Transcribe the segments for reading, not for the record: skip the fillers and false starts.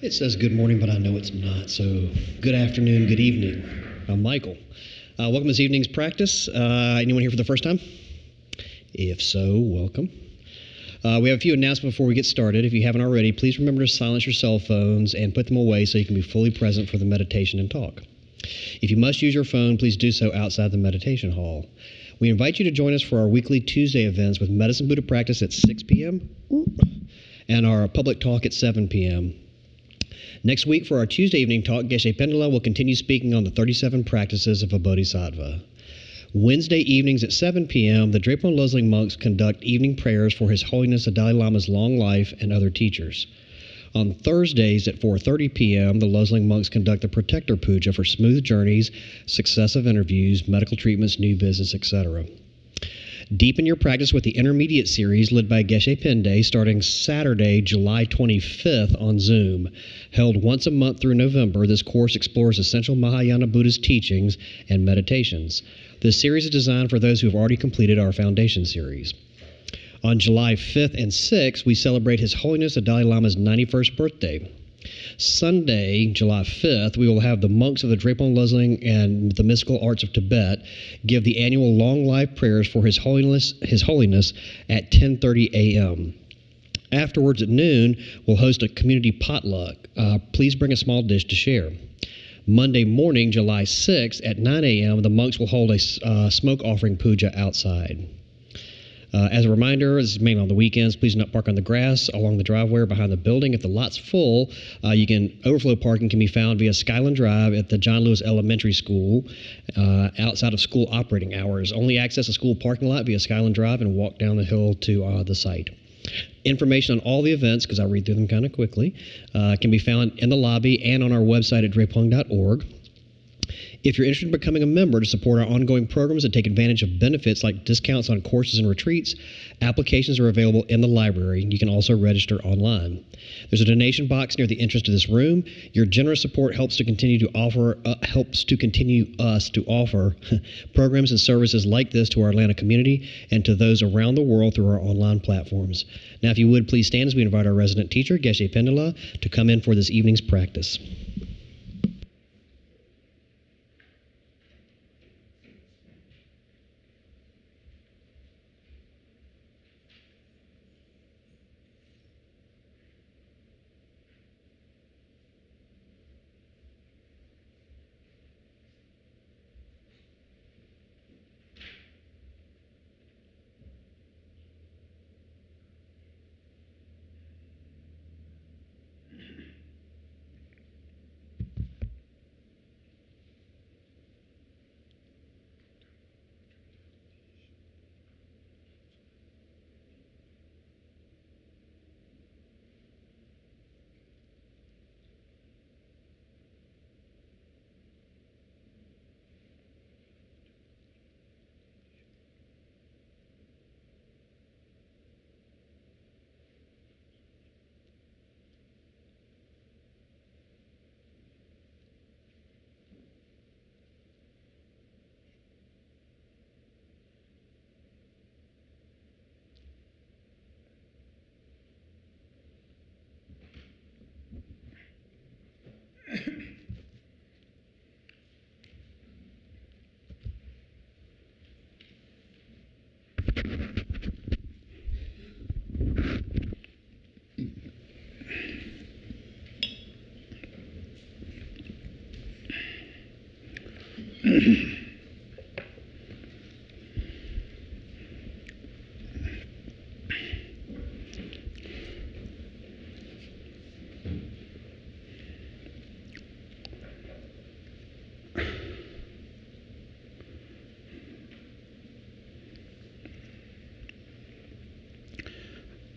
It says good morning, but I know it's not. So good afternoon, good evening. I'm Michael. Welcome to this evening's practice. Anyone here for the first time? If so, welcome. We have a few announcements before we get started. If you haven't already, please remember to silence your cell phones and put them away so you can be fully present for the meditation and talk. If you must use your phone, please do so outside the meditation hall. We invite you to join us for our weekly Tuesday events with Medicine Buddha practice at 6 p.m. and our public talk at 7 p.m. Next week, for our Tuesday evening talk, Geshe Phende will continue speaking on the 37 practices of a bodhisattva. Wednesday evenings at 7 p.m., the Drepung Loseling monks conduct evening prayers for His Holiness the Dalai Lama's long life and other teachers. On Thursdays at 4:30 p.m., the Loseling monks conduct the Protector Puja for smooth journeys, successive interviews, medical treatments, new business, etc. Deepen your practice with the Intermediate series led by Geshe Phende starting Saturday, July 25th on Zoom. Held once a month through November, this course explores essential Mahayana Buddhist teachings and meditations. This series is designed for those who have already completed our Foundation series. On July 5th and 6th, we celebrate His Holiness the Dalai Lama's 91st birthday. Sunday, July 5th, we will have the monks of the Drepung Loseling and the mystical arts of Tibet give the annual long life prayers for His Holiness at 10:30 a.m. Afterwards at noon, we'll host a community potluck. Please bring a small dish to share. Monday morning, July 6th at 9 a.m., the monks will hold a smoke offering puja outside. As a reminder, this is mainly on the weekends. Please do not park on the grass along the driveway or behind the building. If the lot's full, overflow parking can be found via Skyland Drive at the John Lewis Elementary School outside of school operating hours. Only access a school parking lot via Skyland Drive and walk down the hill to the site. Information on all the events, because I read through them kind of quickly, can be found in the lobby and on our website at drepung.org. If you're interested in becoming a member to support our ongoing programs and take advantage of benefits like discounts on courses and retreats, applications are available in the library. You can also register online. There's a donation box near the entrance to this room. Your generous support helps us to continue to offer programs and services like this to our Atlanta community and to those around the world through our online platforms. Now, if you would, please stand as we invite our resident teacher, Geshe Phende, to come in for this evening's practice.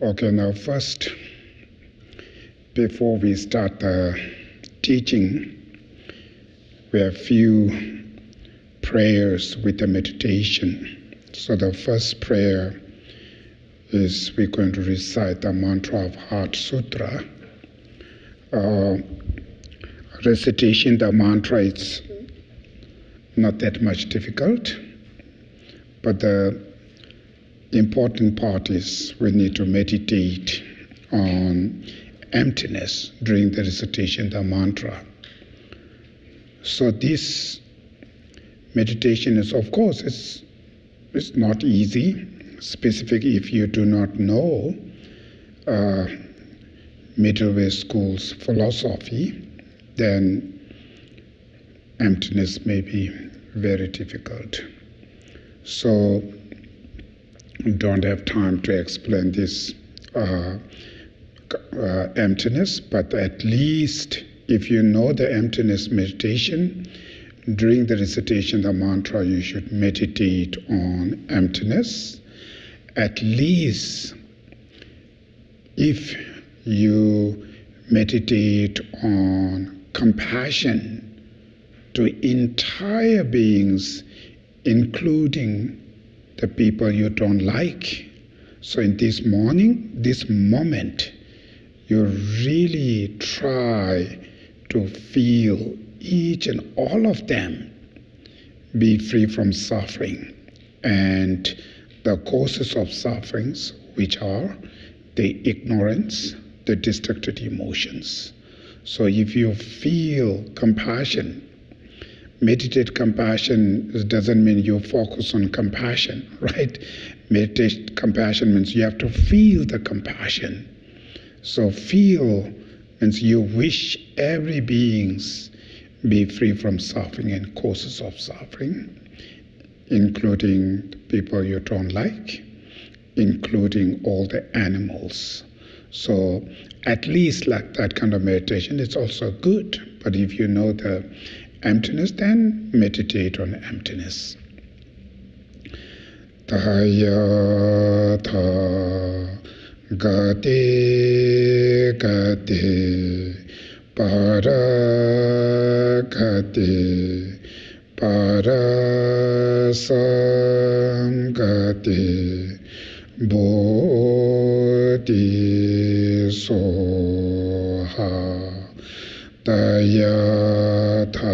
Okay, now first, before we start the teaching, we have few prayers with the meditation. So the first prayer is we're going to recite the mantra of Heart Sutra. Recitation, the mantra is not that much difficult, but the important part is we need to meditate on emptiness during the recitation of the mantra. So this meditation is, of course, it's not easy, specifically if you do not know middle way school's philosophy, then emptiness may be very difficult. So don't have time to explain this emptiness, but at least if you know the emptiness meditation, during the recitation of the mantra you should meditate on emptiness. At least if you meditate on compassion to entire beings, including the people you don't like. So in this moment, you really try to feel each and all of them be free from suffering and the causes of sufferings, which are the ignorance, the distracted emotions. So if you feel compassion, meditate compassion doesn't mean you focus on compassion, right? Meditate compassion means you have to feel the compassion. So feel means you wish every beings be free from suffering and causes of suffering, including people you don't like, including all the animals. So at least like that kind of meditation is also good. But if you know the emptiness, then meditate on emptiness. Tayatha gate gate para gate para sam gate bodhisoha tayatha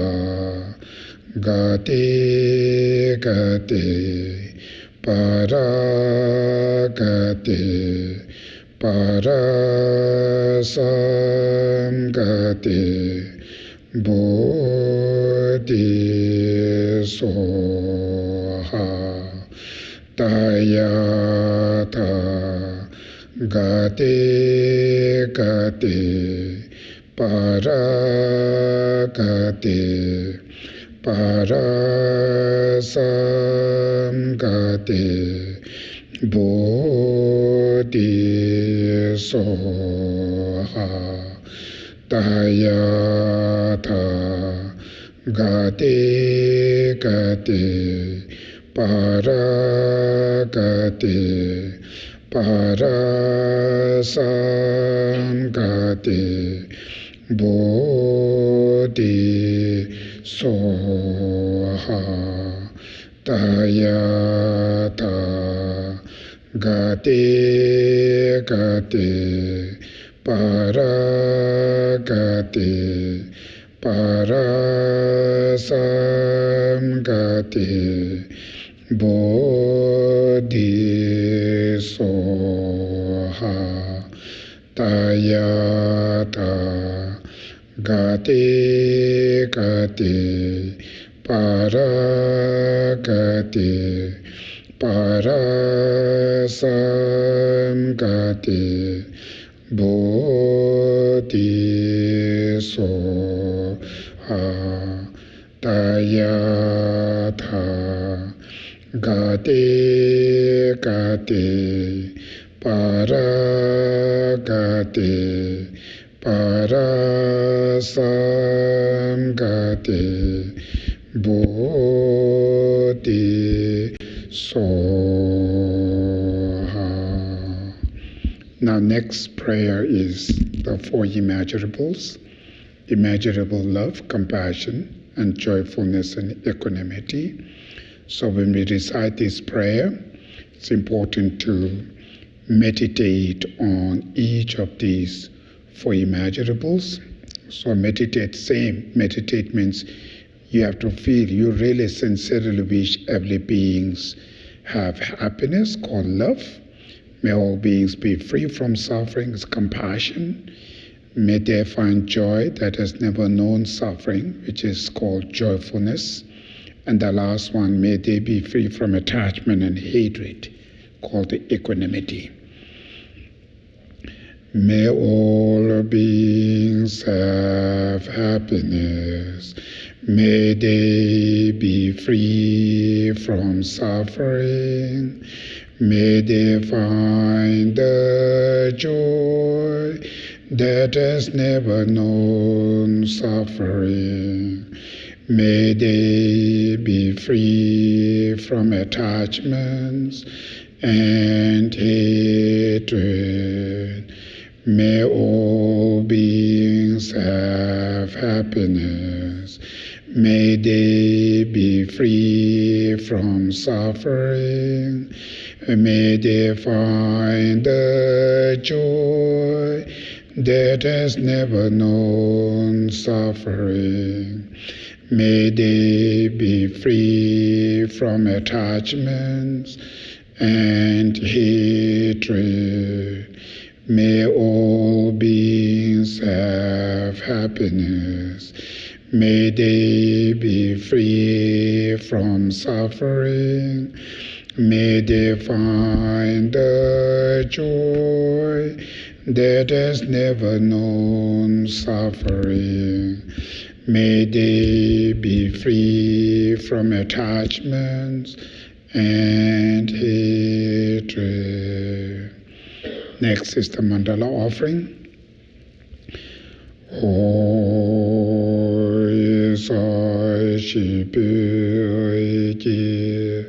gate gate para gate para sam gate bodhisoha tayatha gate gate para gate para sam gate bodhisoha tayatha gate gate para gate para sam gate bodhisoha tayatha gate gate para gate para sam gate bodhisoha tayatha gate gate para gate para sam gate bodhisoha tayatha gate gate para gate para sam gate bodhisoha. Now next prayer is the four immeasurables: immeasurable love, compassion, and joyfulness and equanimity. So when we recite this prayer, it's important to meditate on each of these four immeasurables. So meditate means you have to feel, you really sincerely wish every beings have happiness called love. May all beings be free from suffering, is compassion. May they find joy that has never known suffering, which is called joyfulness. And the last one, may they be free from attachment and hatred, called equanimity. May all beings have happiness. May they be free from suffering. May they find the joy that has never known suffering. May they be free from attachments and hatred. May all beings have happiness. May they be free from suffering. May they find the joy that has never known suffering. May they be free from attachments and hatred. May all beings have happiness. May they be free from suffering. May they find the joy that has never known suffering. May they be free from attachments and hatred. Next is the mandala offering. Hoi sai shi pi ji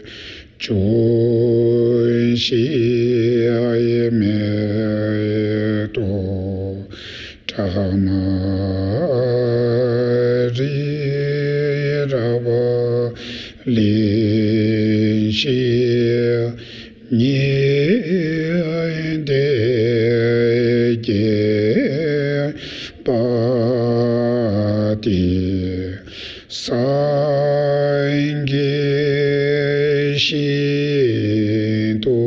choi shi ai me to tama ri rava li shi ni de ge pa ti sang ge shi to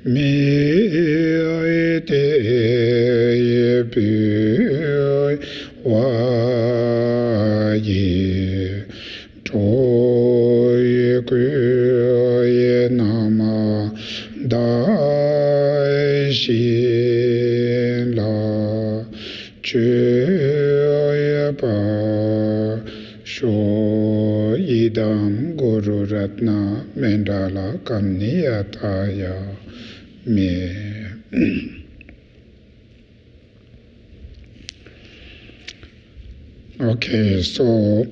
mi de pi wa ye to ye nama da shi la che pa sho idam guru ratna mendala kamniyataya me. Okay, so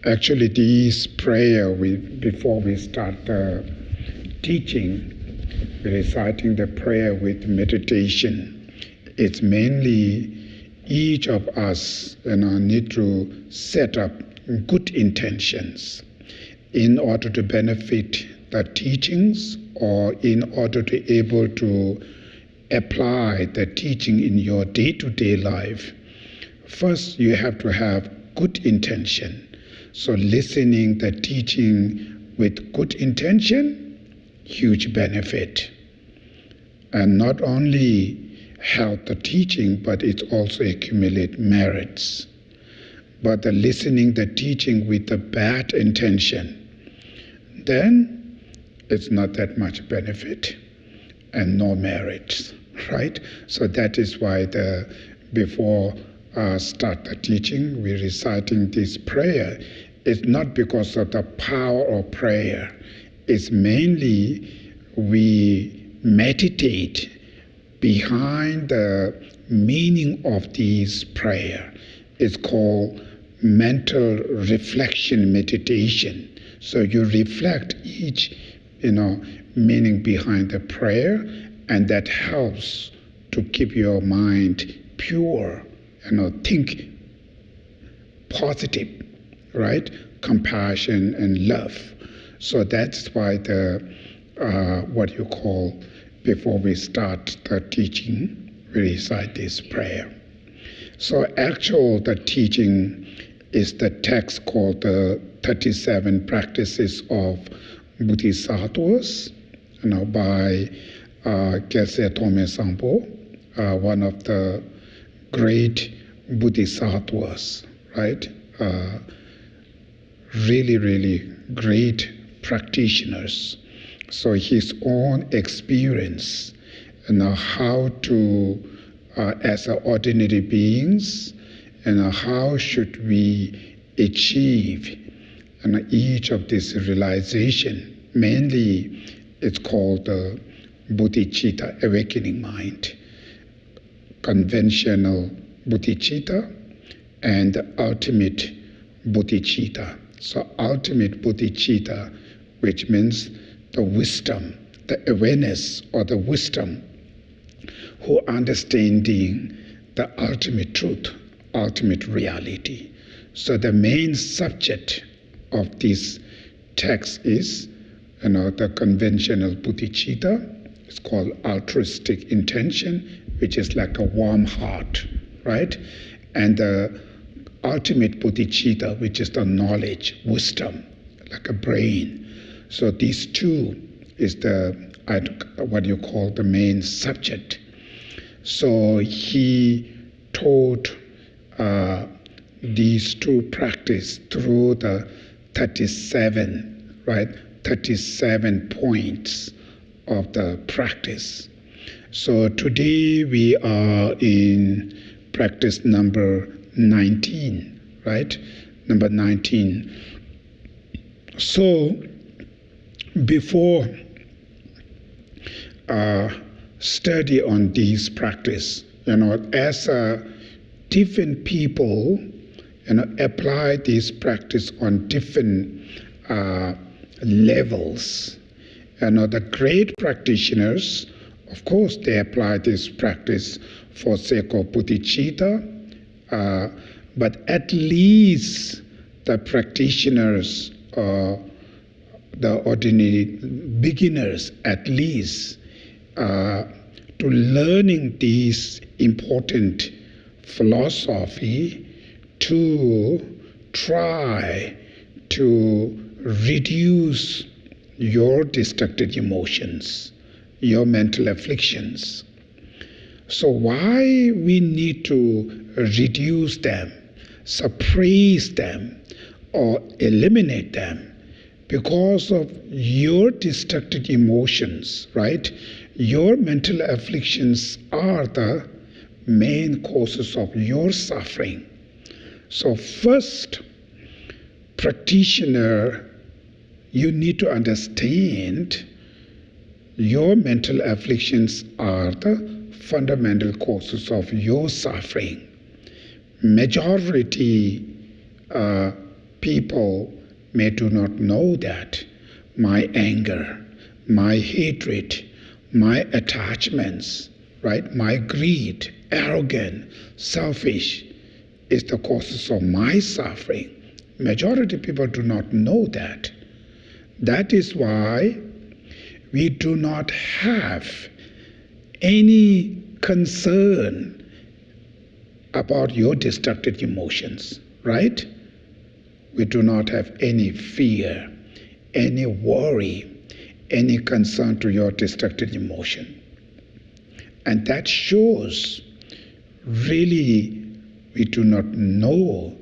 actually these prayer, before we start the teaching, reciting the prayer with meditation, it's mainly each of us need to set up good intentions in order to benefit the teachings or in order to be able to apply the teaching in your day-to-day life. First, you have to have good intention. So listening the teaching with good intention, huge benefit. And not only help the teaching, but it also accumulate merits. But the listening the teaching with the bad intention, then it's not that much benefit and no merits, right? So that is why before start the teaching, we're reciting this prayer. It's not because of the power of prayer. It's mainly we meditate behind the meaning of this prayer. It's called mental reflection meditation. So you reflect each, meaning behind the prayer, and that helps to keep your mind pure, think positive, right? Compassion and love. So that's why what you call, before we start the teaching, we recite this prayer. So the teaching is the text called the 37 Practices of Bodhisattvas, by Geshe Togme Zangpo, one of the great bodhisattvas, right? Really, really great practitioners. So his own experience, how to, as ordinary beings, how should we achieve each of this realization. Mainly, it's called the bodhicitta, awakening mind, conventional bodhicitta, and the ultimate bodhicitta. So ultimate bodhicitta, which means the wisdom, the awareness or the wisdom, who understanding the ultimate truth, ultimate reality. So the main subject of this text is, the conventional bodhicitta. It's called altruistic intention, which is like a warm heart, right? And the ultimate bodhicitta, which is the knowledge, wisdom, like a brain. So these two is what you call the main subject. So he taught these two practice through the 37, right? 37 points of the practice. So today we are in practice number 19, right? Number 19. So before study on these practice, as different people apply this practice on different levels. The great practitioners, of course, they apply this practice for sake of bodhicitta, but at least the practitioners, the ordinary beginners, at least, to learning this important philosophy, to try to reduce your destructive emotions, your mental afflictions. So why we need to reduce them, suppress them, or eliminate them? Because of your destructive emotions, right? Your mental afflictions are the main causes of your suffering. So first, practitioner, you need to understand your mental afflictions are the fundamental causes of your suffering. Majority people may do not know that. My anger, my hatred, my attachments, right? My greed, arrogant, selfish is the causes of my suffering. Majority of people do not know that. That is why we do not have any concern about your destructive emotions, right? We do not have any fear, any worry, any concern to your destructive emotion. And that shows really we do not know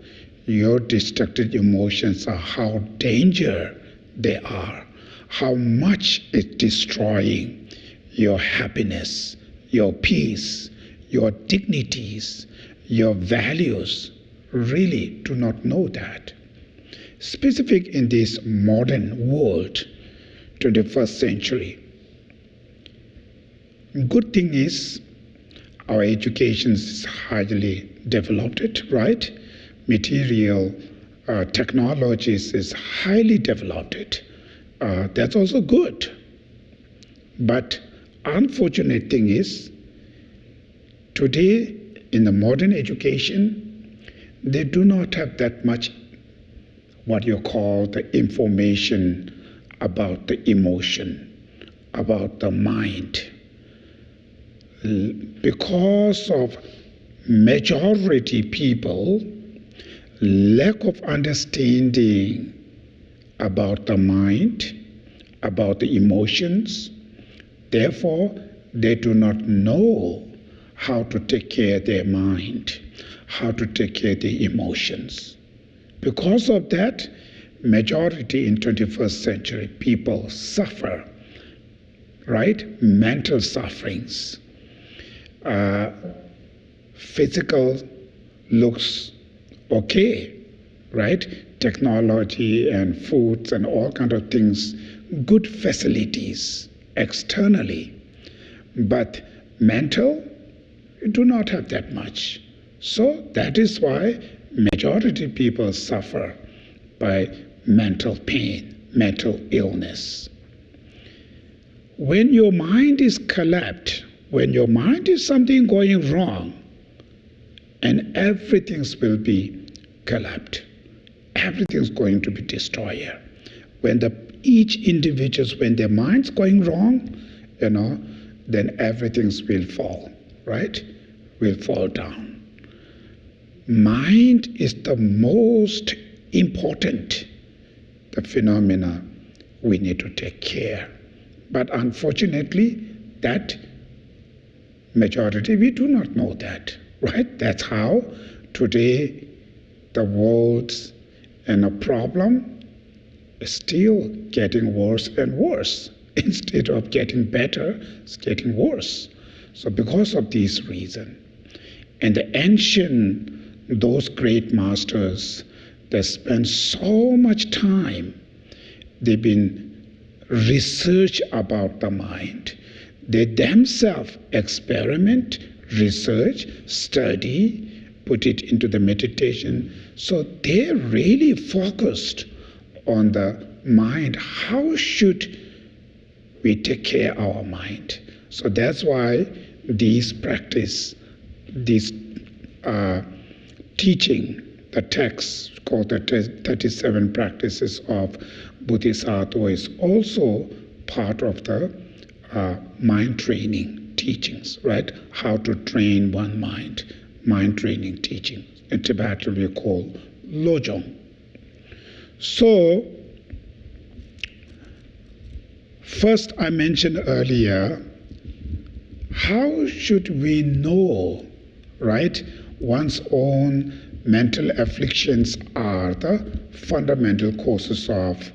your destructive emotions are how dangerous they are, how much it's destroying your happiness, your peace, your dignities, your values. Really do not know that. Specific in this modern world, 21st century. Good thing is our education is highly developed, right? Material technologies is highly developed. That's also good. But unfortunate thing is, today in the modern education, they do not have that much what you call the information about the emotion, about the mind. Because of majority people, lack of understanding about the mind, about the emotions, Therefore, they do not know how to take care of their mind, how to take care of their emotions. Because of that, majority in 21st century people suffer, right? Mental sufferings. Physical looks okay, right? Technology and foods and all kind of things, good facilities externally. But mental, you do not have that much. So that is why majority people suffer by mental pain, mental illness. When your mind is collapsed, when your mind is something going wrong, and everything will be collapsed, everything's going to be destroyed. When each individual, when their mind's going wrong, then everything will fall, right? Will fall down. Mind is the most important the phenomena we need to take care. But unfortunately, that majority, we do not know that, right? That's how today the world's problem is still getting worse and worse. Instead of getting better, it's getting worse. So because of these reasons, and the ancient, those great masters, they spend so much time, they've been research about the mind. They themselves experiment, research, study, put it into the meditation. So they're really focused on the mind. How should we take care of our mind? So that's why these practice, these teaching, the text called the 37 practices of Bodhisattva is also part of the mind training teachings, right? How to train one mind training teaching. In Tibetan we call Lojong. So, first I mentioned earlier, how should we know, right? One's own mental afflictions are the fundamental causes of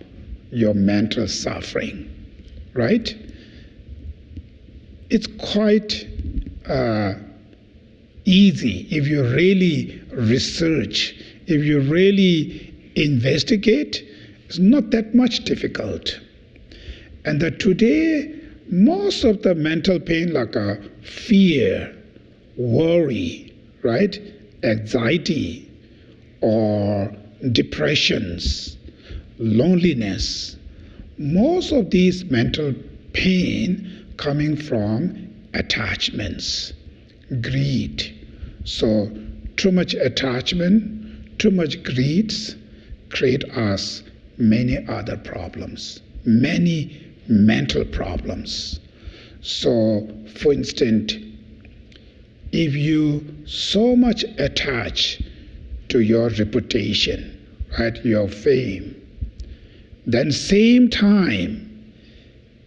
your mental suffering, right? It's quite easy if you really research, if you really investigate. It's not that much difficult. And that today, most of the mental pain, like fear, worry, right, anxiety, or depressions, loneliness, most of these mental pain coming from attachments, greed. So too much attachment, too much greeds create us many other problems, many mental problems. So, for instance, if you so much attach to your reputation, right, your fame, then same time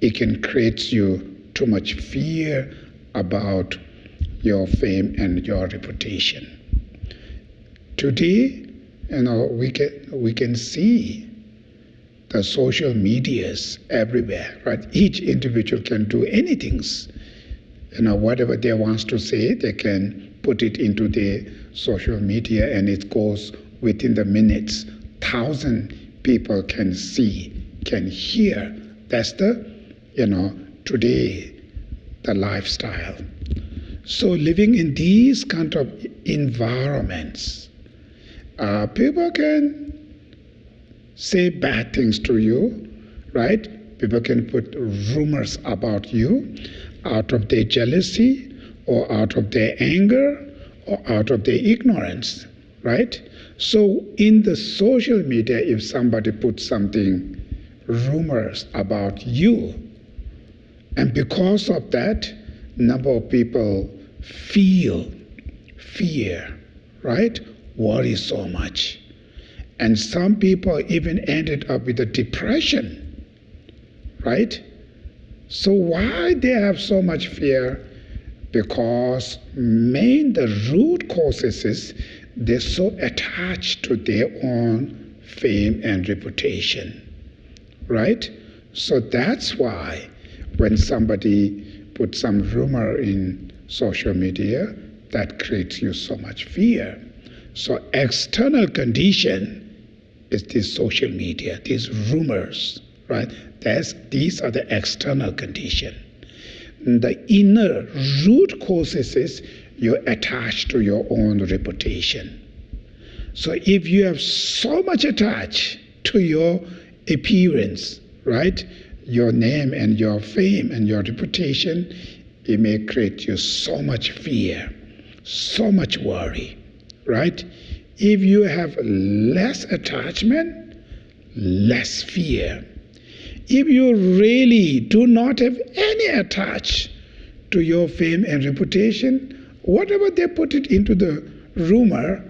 it can create you too much fear about your fame and your reputation. Today, we can see the social medias everywhere, right? Each individual can do anything. Whatever they want to say, they can put it into the social media, and it goes within the minutes. 1,000 people can see, can hear. That's the, today, the lifestyle. So living in these kind of environments, people can say bad things to you, right? People can put rumors about you out of their jealousy or out of their anger or out of their ignorance, right? So in the social media, if somebody puts something, rumors about you, and because of that, number of people feel fear, right? Worry so much. And some people even ended up with a depression, right? So why they have so much fear? Because the root causes is they're so attached to their own fame and reputation, right? So that's why when somebody puts some rumor in social media, that creates you so much fear. So external condition is this social media, these rumors, right? These are the external condition. The inner root causes is you're attached to your own reputation. So if you have so much attached to your appearance, right, your name and your fame and your reputation, it may create you so much fear, so much worry, right? If you have less attachment, less fear. If you really do not have any attach to your fame and reputation, whatever they put it into the rumor,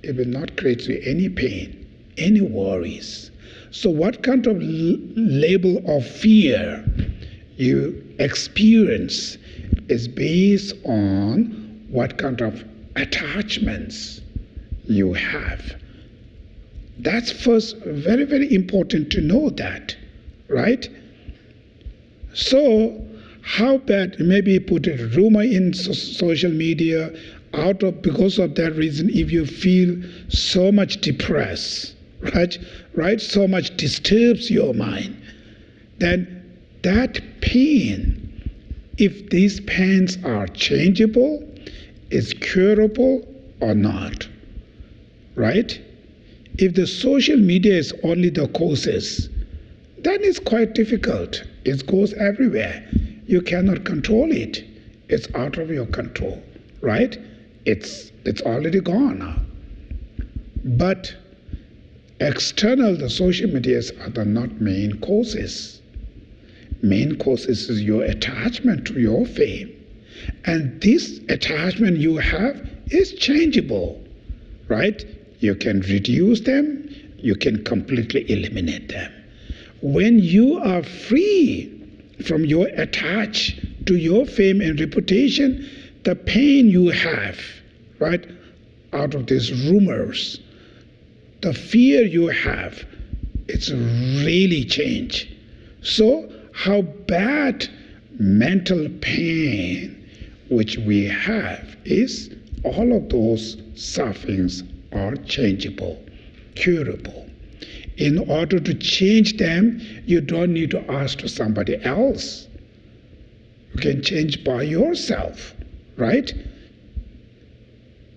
it will not create you any pain, any worries. So what kind of label of fear you experience is based on what kind of attachments you have. That's first very, very important to know that. Right? So, how bad, maybe put a rumor in social media, because of that reason, if you feel so much depressed, right? So much disturbs your mind, then that pain, if these pains are changeable, is curable or not, right? If the social media is only the causes, then it's quite difficult. It goes everywhere. You cannot control it. It's out of your control, right? It's already gone now. But external, the social medias are the not main causes. Main causes is your attachment to your fame. And this attachment you have is changeable, right? You can reduce them, you can completely eliminate them. When you are free from your attach to your fame and reputation, the pain you have, right, out of these rumors, the fear you have, it's really changed. So how bad mental pain which we have is all of those sufferings are changeable, curable. In order to change them, you don't need to ask to somebody else. You can change by yourself, right?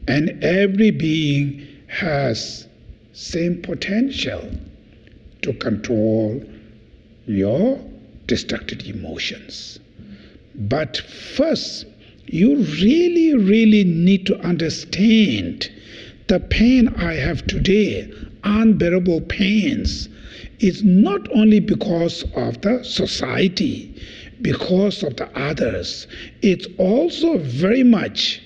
And every being has same potential to control your destructive emotions. But first, you really, really need to understand the pain I have today, unbearable pains, is not only because of the society, because of the others. It's also very much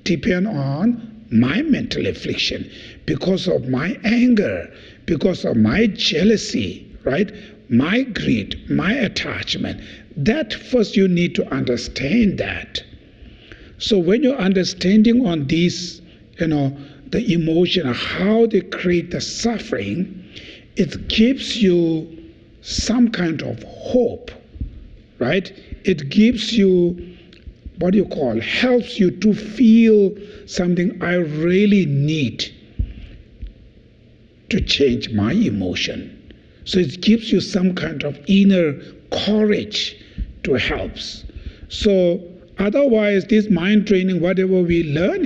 depend on my mental affliction, because of my anger, because of my jealousy, right? My greed, my attachment. That first you need to understand that. So when you're understanding on these, the emotion, how they create the suffering, it gives you some kind of hope, right? It gives you, helps you to feel something I really need to change my emotion. So it gives you some kind of inner courage to help. So otherwise, this mind training, whatever we learn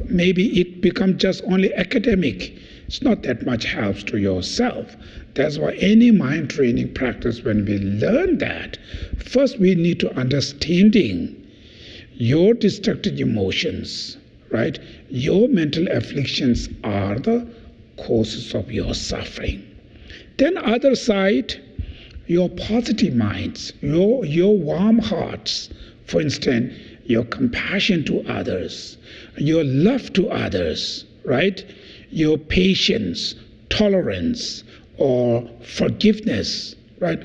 maybe it becomes just only academic. It's not that much helps to yourself. That's why any mind training practice, when we learn that, first we need to understanding your destructive emotions, right? Your mental afflictions are the causes of your suffering. Then other side, your positive minds, your warm hearts, for instance, your compassion to others, your love to others, right? Your patience, tolerance, or forgiveness, right?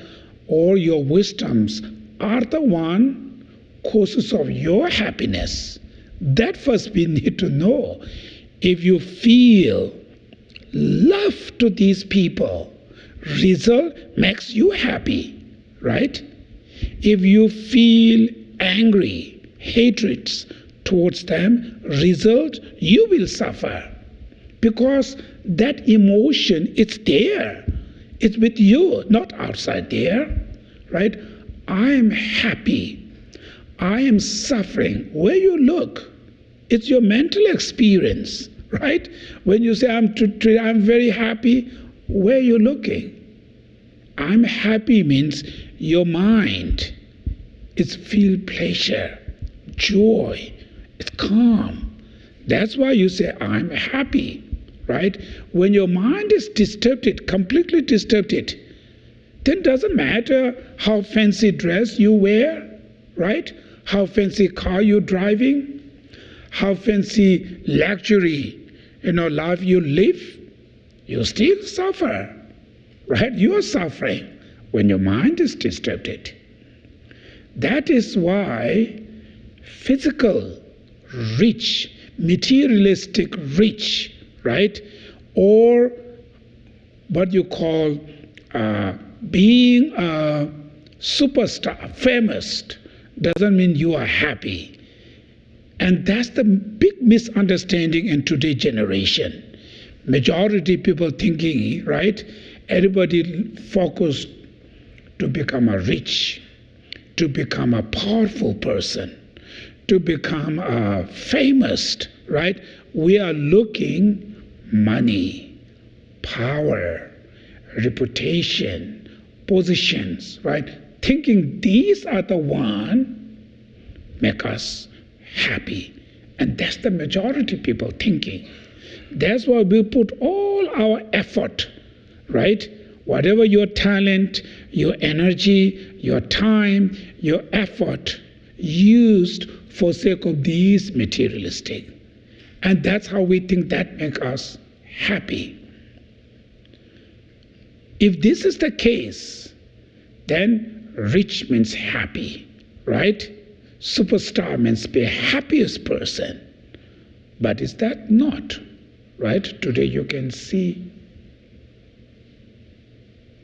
or your wisdoms are the one causes of your happiness. That first we need to know. If you feel love to these people, result makes you happy, right? If you feel angry, hatred towards them, result you will suffer. Because that emotion, it's there. It's with you, not outside there, right? I am happy. I am suffering. Where you look, it's your mental experience, right? When you say, I'm very happy, where are you looking? I'm happy means your mind, it's feel pleasure, joy, it's calm. That's why you say, I'm happy, right? When your mind is disturbed, completely disturbed, then it doesn't matter how fancy dress you wear, right? How fancy car you're driving, how fancy luxury, life you live, you still suffer, right? You are suffering when your mind is disturbed. That is why physical rich, materialistic rich, right? Or what you call being a superstar, famous, doesn't mean you are happy. And that's the big misunderstanding in today's generation. Majority people thinking, right? Everybody focused to become a rich, to become a powerful person, to become a famous, right? We are looking money, power, reputation, positions, right? Thinking these are the one make us happy. And that's the majority people thinking. That's why we put all our effort, right? Whatever your talent, your energy, your time, your effort used for sake of these materialistic. And that's how we think that makes us happy. If this is the case, then rich means happy, right? Superstar means be happiest person. But is that not, right? Today you can see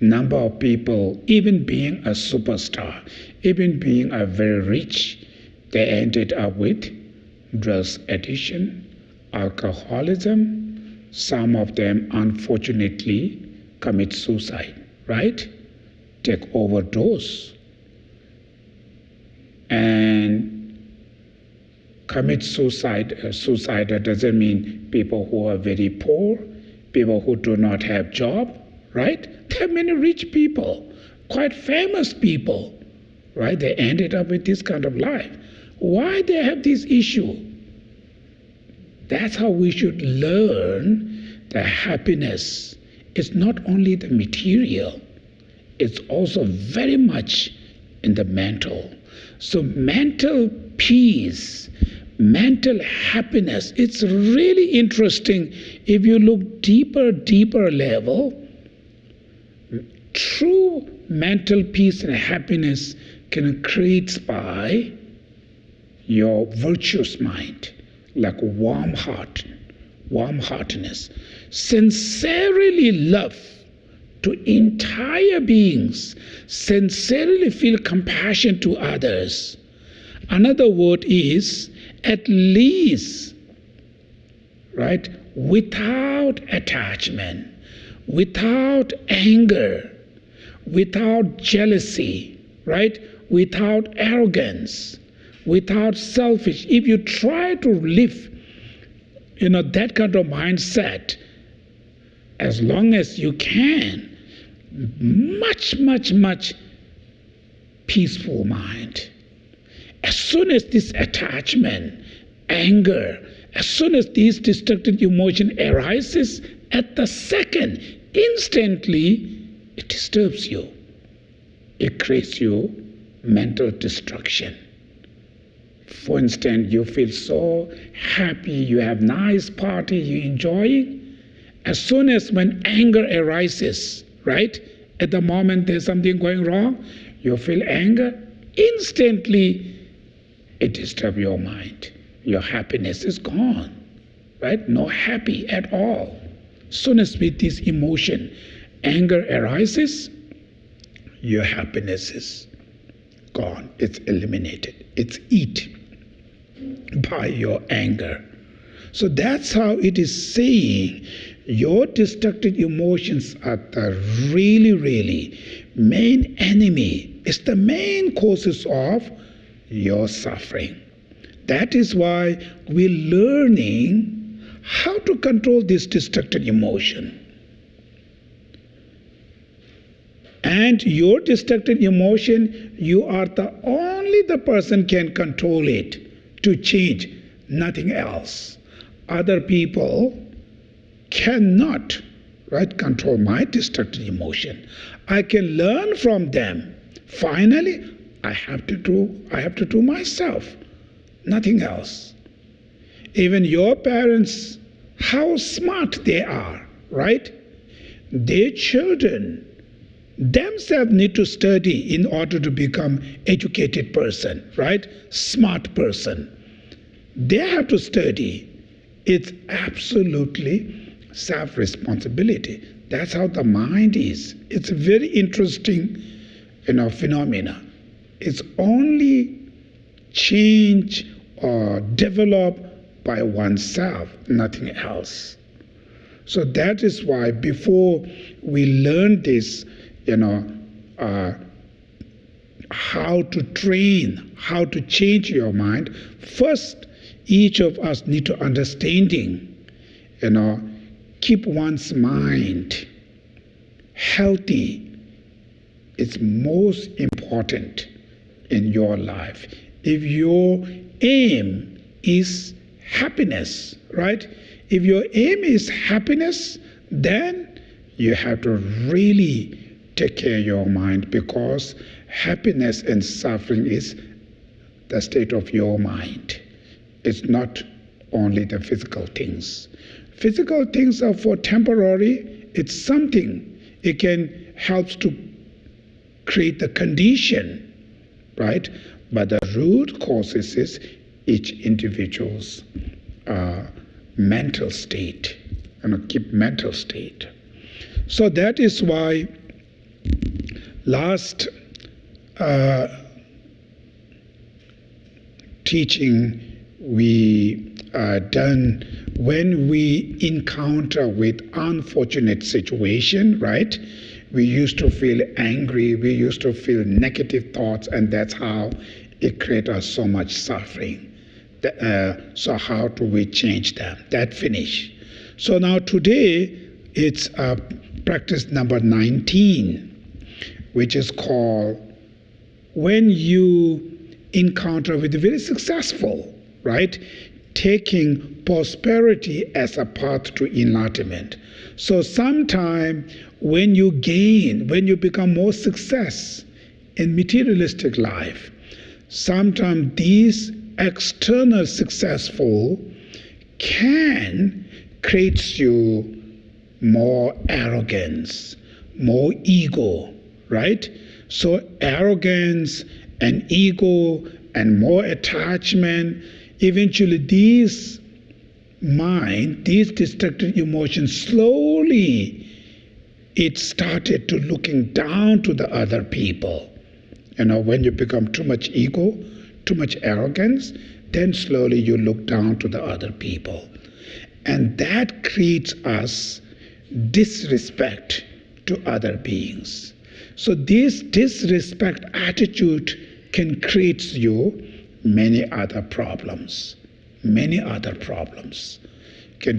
number of people, even being a superstar, even being a very rich, they ended up with drugs addiction, alcoholism. Some of them, unfortunately, commit suicide, right? Take overdose. And commit suicide. Suicide doesn't mean people who are very poor, people who do not have job, right? There are many rich people, quite famous people, right? They ended up with this kind of life. Why they have this issue? That's how we should learn that happiness is not only the material, it's also very much in the mental. So mental peace, mental happiness, it's really interesting. If you look deeper level, true mental peace and happiness can create by your virtuous mind, like warm heartedness, sincerely love to entire beings, sincerely feel compassion to others. Another word is at least, right, without attachment, without anger, without jealousy, right, without arrogance, without selfish. If you try to live, that kind of mindset, as long as you can, much peaceful mind. As soon as this attachment, anger, as soon as this destructive emotion arises, at the second, instantly, it disturbs you. It creates you mental destruction. For instance, you feel so happy, you have nice party, you enjoy it. As soon as when anger arises, right, At the moment there's something going wrong, you feel anger, instantly it disturbs your mind. Your happiness is gone, right? No happy at all. Soon as with this emotion, anger arises, your happiness is gone. It's eliminated. It's eaten by your anger. So that's how it is saying your destructive emotions are the really main enemy. It's the main causes of your suffering. That is why we're learning how to control this destructive emotion. And your destructive emotion, you are the only the person can control it to change, nothing else. Other people cannot, right, control my destructive emotion. I can learn from them. Finally, I have to do myself, nothing else. Even your parents, how smart they are, right? Their children themselves need to study in order to become educated person, right? Smart person. They have to study. It's absolutely self-responsibility. That's how the mind is. It's a very interesting, phenomena. It's only change or develop by oneself, nothing else. So that is why before we learn this, how to train, how to change your mind, first each of us need to understanding, keep one's mind healthy. It's most important in your life. If your aim is happiness, right? If your aim is happiness, then you have to really take care of your mind, because happiness and suffering is the state of your mind. It's not only the physical things. Physical things are for temporary. It's something. It can help to create the condition, right? But the root causes is each individual's mental state, keep mental state. So that is why last teaching we done, when we encounter with unfortunate situation, right? We used to feel angry, we used to feel negative thoughts, and that's how it creates us so much suffering. So how do we change them? That finish. So now today it's practice number 19, which is called when you encounter with the very successful, right? Taking prosperity as a path to enlightenment. So sometime when you gain, when you become more success in materialistic life, sometimes these external successful can create you more arrogance, more ego, right? So arrogance and ego and more attachment, eventually these destructive emotions, slowly it started to looking down to the other people. When you become too much ego, too much arrogance, then slowly you look down to the other people. And that creates us disrespect to other beings. So this disrespect attitude can create you many other problems, can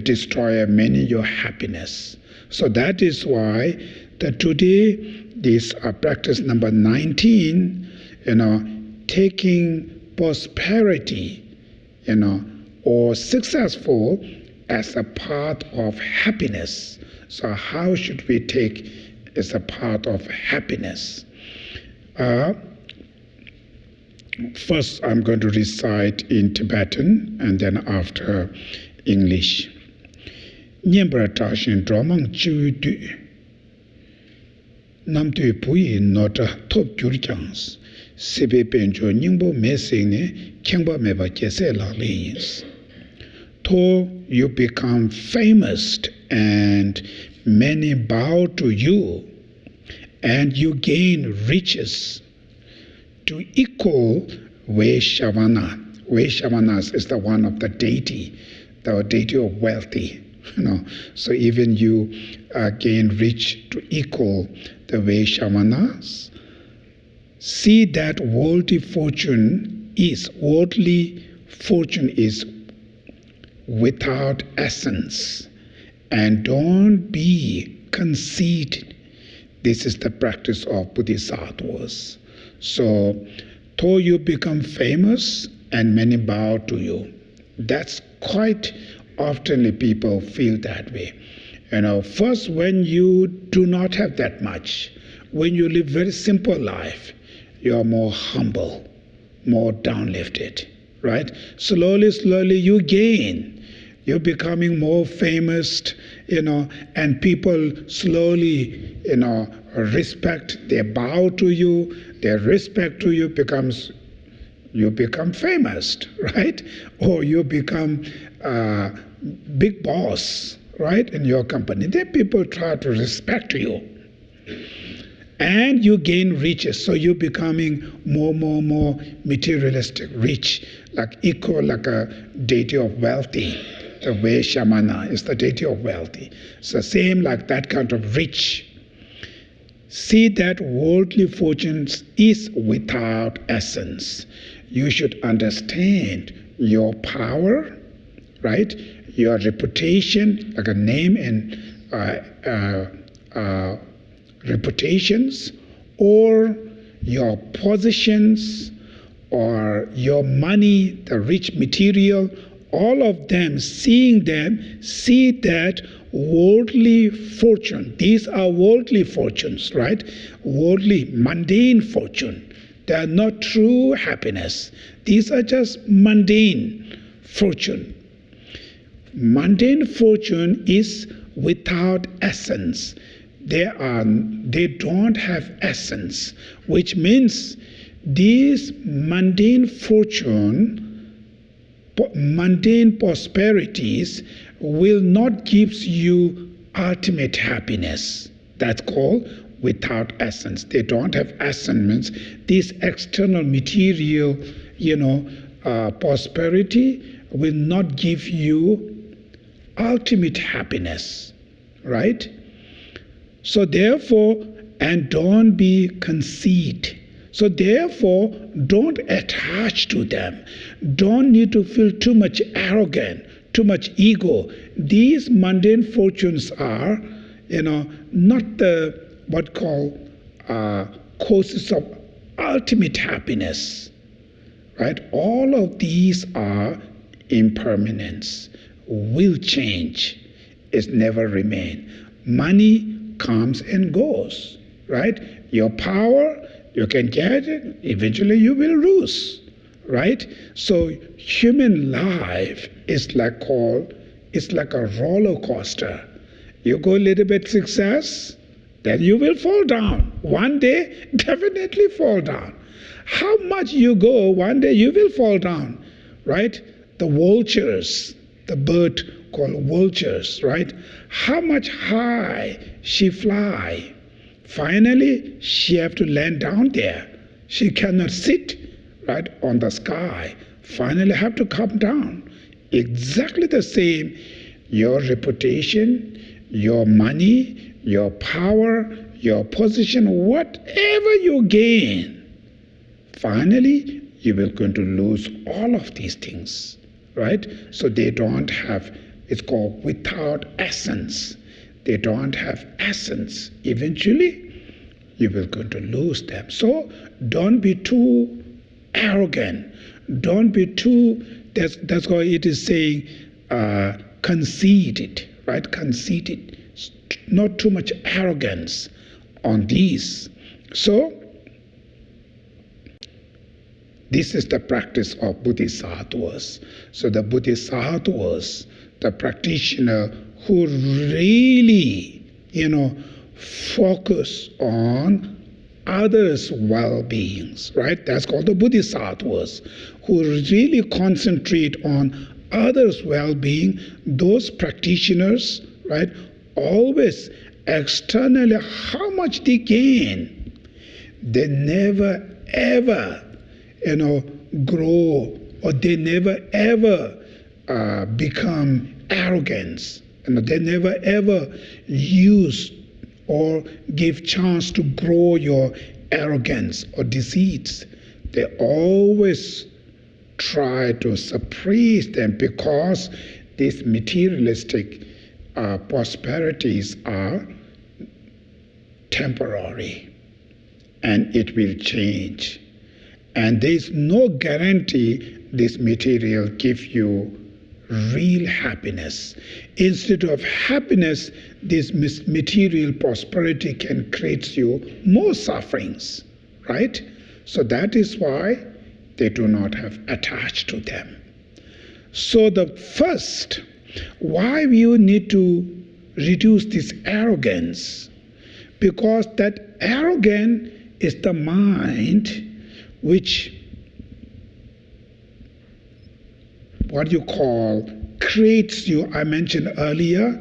destroy many your happiness. So that is why today this practice number 19, taking prosperity, or successful as a part of happiness. So how should we take as a part of happiness? First, I'm going to recite in Tibetan and then after English. Nyembra tashin dromang chu du. namtu pui nota top gyurkyans sebe penjo nyingbo mesegne kyangba meba Geshe la leyins. To you become famous and many bow to you and you gain riches to equal Vaiśravaṇa. Vaiśravaṇa is the one of the deity of wealthy. So even you gain rich to equal the Vaiśravaṇas. See that worldly fortune is without essence, and don't be conceited. This is the practice of bodhisattvas. So, though you become famous and many bow to you, that's quite often people feel that way. First when you do not have that much, when you live very simple life, you are more humble, more downlifted, right? Slowly you gain. You're becoming more famous, and people slowly, respect, they bow to you, their respect to you you become famous, right? Or you become big boss, right, in your company. Then people try to respect you. And you gain riches, so you're becoming more materialistic, rich, like a deity of wealthy. The Vaiśravaṇa is the deity of wealthy. So same like that kind of rich. See that worldly fortunes is without essence. You should understand your power, right? Your reputation, like a name and reputations, or your positions, or your money, the rich material, all of them, see that worldly fortune. These are worldly fortunes, right? Worldly, mundane fortune. They are not true happiness. These are just mundane fortune. Mundane fortune is without essence. They don't have essence, which means these mundane prosperities will not give you ultimate happiness. That's called without essence. They don't have essence, means this external material, prosperity will not give you ultimate happiness, right? So therefore, and don't be conceit. So therefore, don't attach to them. Don't need to feel too much arrogant, too much ego. These mundane fortunes are, not the causes of ultimate happiness, right? All of these are impermanence, will change, it never remain. Money comes and goes, right? Your power, you can get it, eventually you will lose, right? So human life is like a roller coaster. You go a little bit success, then you will fall down. One day, definitely fall down. How much you go, one day you will fall down, right? The vultures, the bird called vultures, right? How much high she fly. Finally, she have to land down there. She cannot sit, right, on the sky. Finally have to come down. Exactly the same, your reputation, your money, your power, your position, whatever you gain, finally you will going to lose all of these things, right? So they don't have, it's called without essence. They don't have essence. Eventually, you will going to lose them. So don't be too arrogant. Don't be too, that's why it is saying conceited, right? Conceited. Not too much arrogance on these. So, this is the practice of bodhisattvas. So the bodhisattvas, the practitioner who really, focus on others' well-beings, right? That's called the bodhisattvas, who really concentrate on others' well-being. Those practitioners, right, always externally how much they gain. They never ever, grow, or they never ever become arrogant. They never ever use or give chance to grow your arrogance or deceits. They always try to suppress them, because these materialistic prosperities are temporary and it will change. And there is no guarantee this material gives you real happiness. Instead of happiness, this material prosperity can create you more sufferings, right? So that is why they do not have attached to them. So the first, why you need to reduce this arrogance? Because that arrogance is the mind which creates you, I mentioned earlier,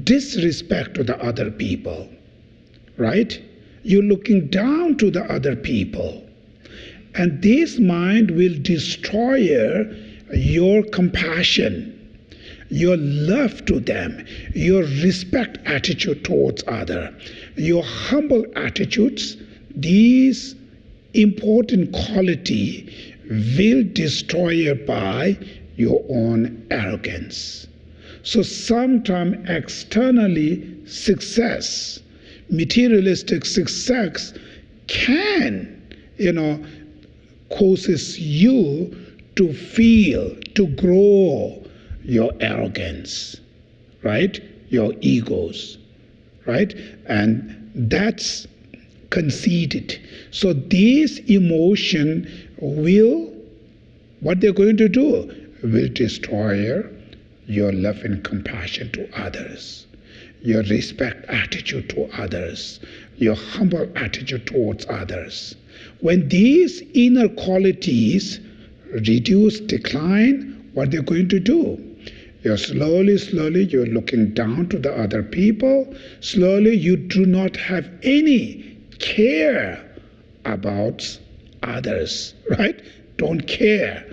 disrespect to the other people, right? You're looking down to the other people. And this mind will destroy your compassion, your love to them, your respect attitude towards others, your humble attitudes. These important quality will destroy by your own arrogance. So sometimes externally success, materialistic success can, causes you to feel, to grow your arrogance, right? Your egos, right? And that's conceited. So this emotion will, what they're going to do, will destroy your love and compassion to others, your respect attitude to others, your humble attitude towards others. When these inner qualities reduce, decline, what they're going to do? You're slowly, you're looking down to the other people. Slowly, you do not have any care about others, right? Don't care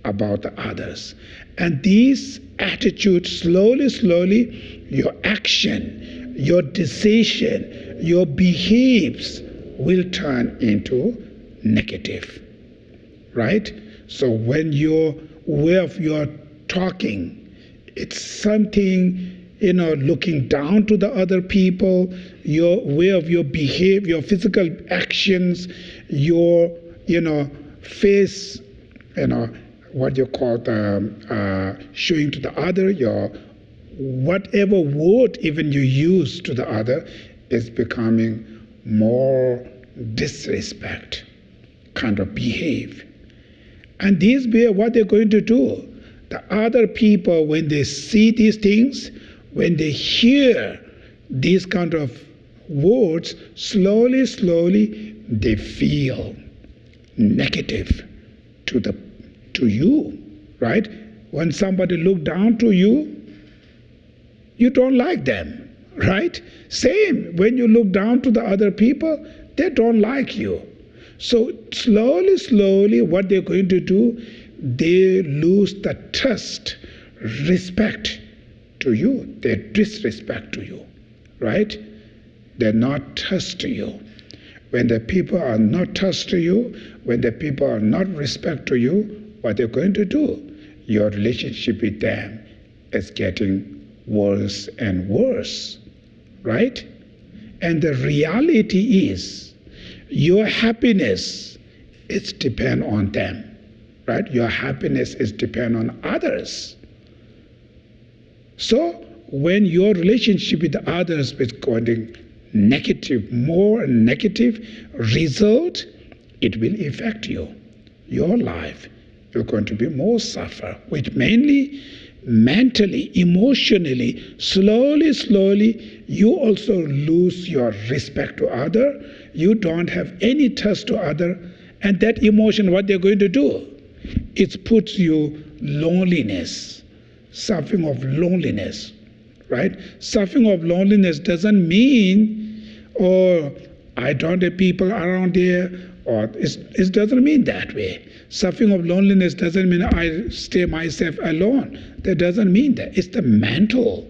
about the others. And these attitudes, slowly, your action, your decision, your behaves will turn into negative, right? So when your way of your talking, it's something, looking down to the other people, your way of your behavior, your physical actions, your, face, what you call showing to the other, your whatever word even you use to the other is becoming more disrespect kind of behave. And these be what they're going to do. The other people, when they see these things, when they hear these kind of words, slowly they feel negative to you, right? When somebody look down to you, you don't like them, right? Same, when you look down to the other people, they don't like you. So slowly, what they're going to do, they lose the trust, respect to you. They disrespect to you, right? They're not trust to you. When the people are not trust to you, when the people are not respect to you, what they're going to do? Your relationship with them is getting worse and worse, right? And the reality is, your happiness is depend on them, right? Your happiness is depend on others. So when your relationship with others is going negative, more negative result, it will affect you, your life. You're going to be more suffer, which mainly mentally, emotionally, slowly, you also lose your respect to other. You don't have any trust to other. And that emotion, what they're going to do? It puts you loneliness, suffering of loneliness, right? Suffering of loneliness doesn't mean, oh, I don't have people around there, or it doesn't mean that way. Suffering of loneliness doesn't mean I stay myself alone. That doesn't mean that. It's the mental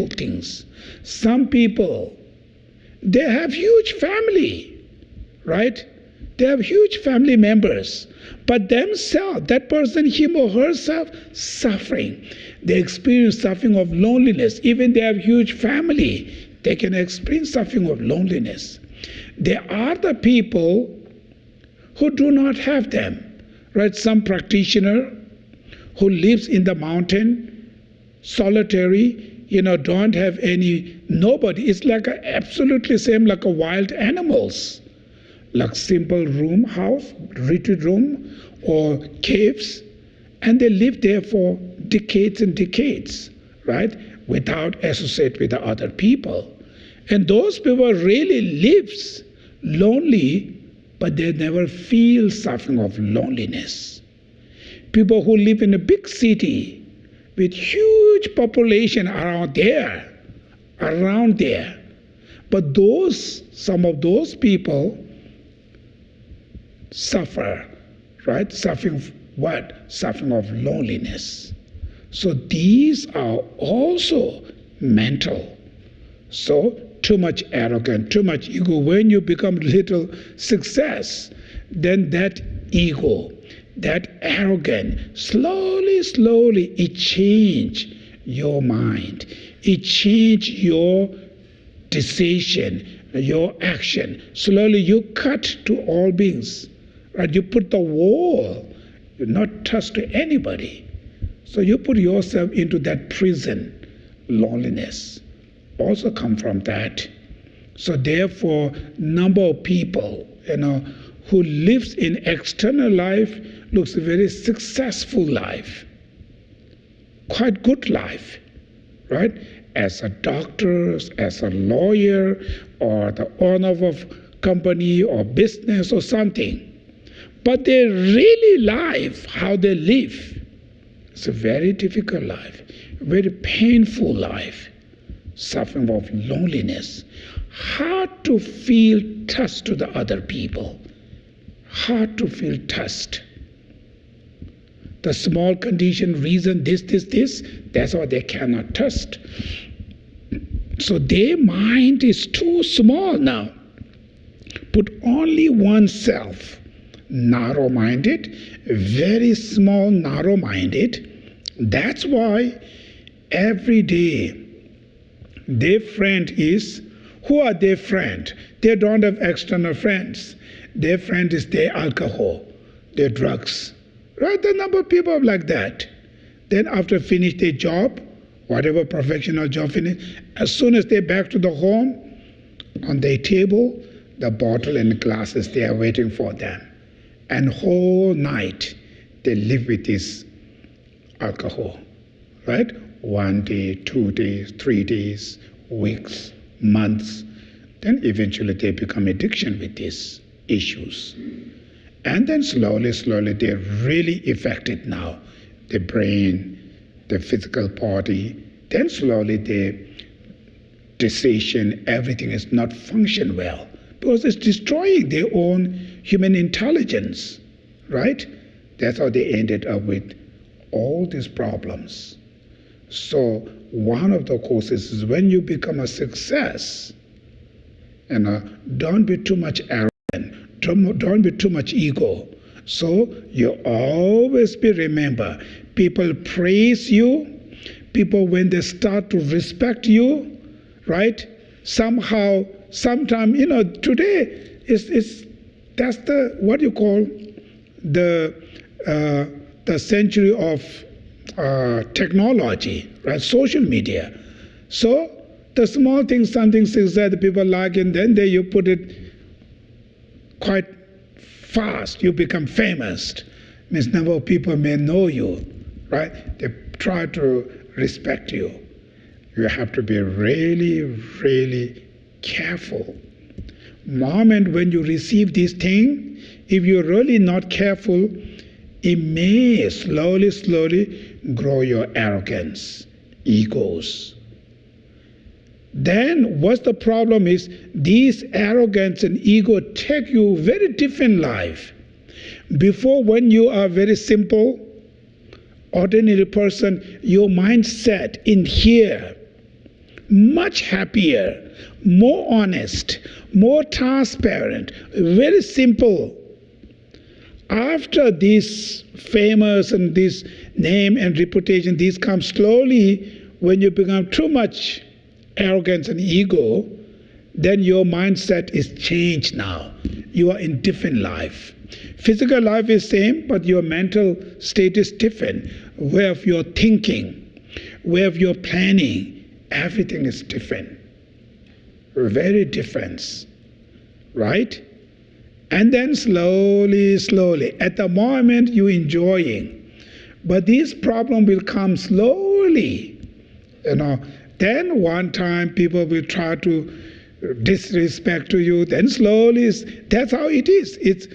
things. Some people, they have huge family, right? They have huge family members, but themselves, that person, him or herself, suffering. They experience suffering of loneliness. Even they have huge family, they can experience suffering of loneliness. There are the people who do not have them, right? Some practitioner who lives in the mountain, solitary, don't have nobody. It's like absolutely same like a wild animals, like simple room, house, retreat room, or caves, and they live there for decades and decades, right? Without associate with the other people. And those people really lives lonely, but they never feel suffering of loneliness. People who live in a big city with huge population around there, but some of those people suffer, right? Suffering what? Suffering of loneliness. So these are also mental. So too much arrogance, too much ego. When you become little success, then that ego, that arrogance, slowly it change your mind. It change your decision, your action. Slowly you cut to all beings. Right? You put the wall. You not trust to anybody. So you put yourself into that prison. Loneliness also come from that. So therefore, number of people, who lives in external life looks a very successful life, quite good life, right? As a doctor, as a lawyer, or the owner of a company or business or something. But their really life, how they live, it's a very difficult life, very painful life, suffering of loneliness, hard to feel trust to the other people, hard to feel trust. The small condition, reason, this, that's why they cannot trust. So their mind is too small now. Put only oneself, narrow-minded, very small, narrow-minded. That's why every day their friend is, who are their friend? They don't have external friends. Their friend is their alcohol, their drugs. Right? The number of people are like that. Then after finish their job, whatever professional job finish, as soon as they're back to the home, on their table, the bottle and the glasses, they are waiting for them. And whole night, they live with this alcohol, right? 1 day, 2 days, 3 days, weeks, months. Then eventually they become addiction with these issues. And then slowly, they're really affected now. The brain, the physical body. Then slowly their decision, everything is not function well. Because it's destroying their own human intelligence, right? That's how they ended up with all these problems. So one of the causes is when you become a success, don't be too much arrogant, don't be too much ego. So you always remember, people praise you, people when they start to respect you, right? Sometime, today that's the what you call the century of technology, right? Social media. So the small things, something that people like, and then you put it quite fast. You become famous. Means number of people may know you, right? They try to respect you. You have to be really, really careful. Moment when you receive this thing, if you're really not careful, it may slowly grow your arrogance, egos. Then what's the problem is, these arrogance and ego take you very different life. Before, when you are very simple, ordinary person, your mindset in here, much happier, more honest, more transparent, very simple. After this famous and this name and reputation, these come slowly. When you become too much arrogance and ego, then your mindset is changed now. You are in different life. Physical life is same, but your mental state is different. Way of your thinking, way of your planning, everything is different. Very different, right? And then slowly, at the moment you're enjoying, but this problem will come slowly, Then one time people will try to disrespect to you, then slowly, that's how it is. It's,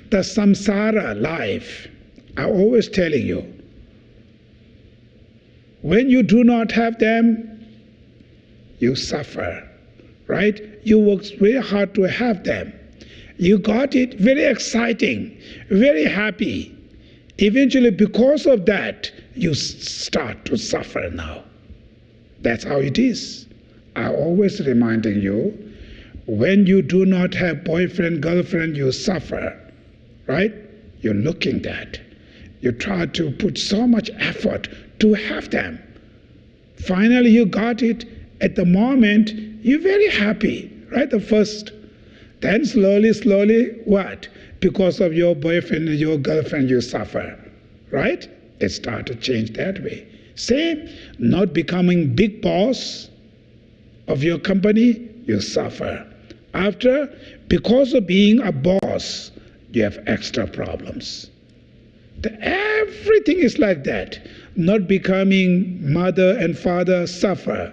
the samsara life, I'm always telling you, when you do not have them, you suffer, right? You work very hard to have them. You got it, very exciting, very happy. Eventually, because of that, you start to suffer now. That's how it is. I'm always reminding you, when you do not have boyfriend, girlfriend, you suffer, right? You're looking that. You try to put so much effort to have them. Finally, you got it. At the moment, you're very happy, right? The first. Then slowly, what? Because of your boyfriend and your girlfriend, you suffer, right? It starts to change that way. Same, not becoming big boss of your company, you suffer. After, because of being a boss, you have extra problems. Everything is like that. Not becoming mother and father, suffer.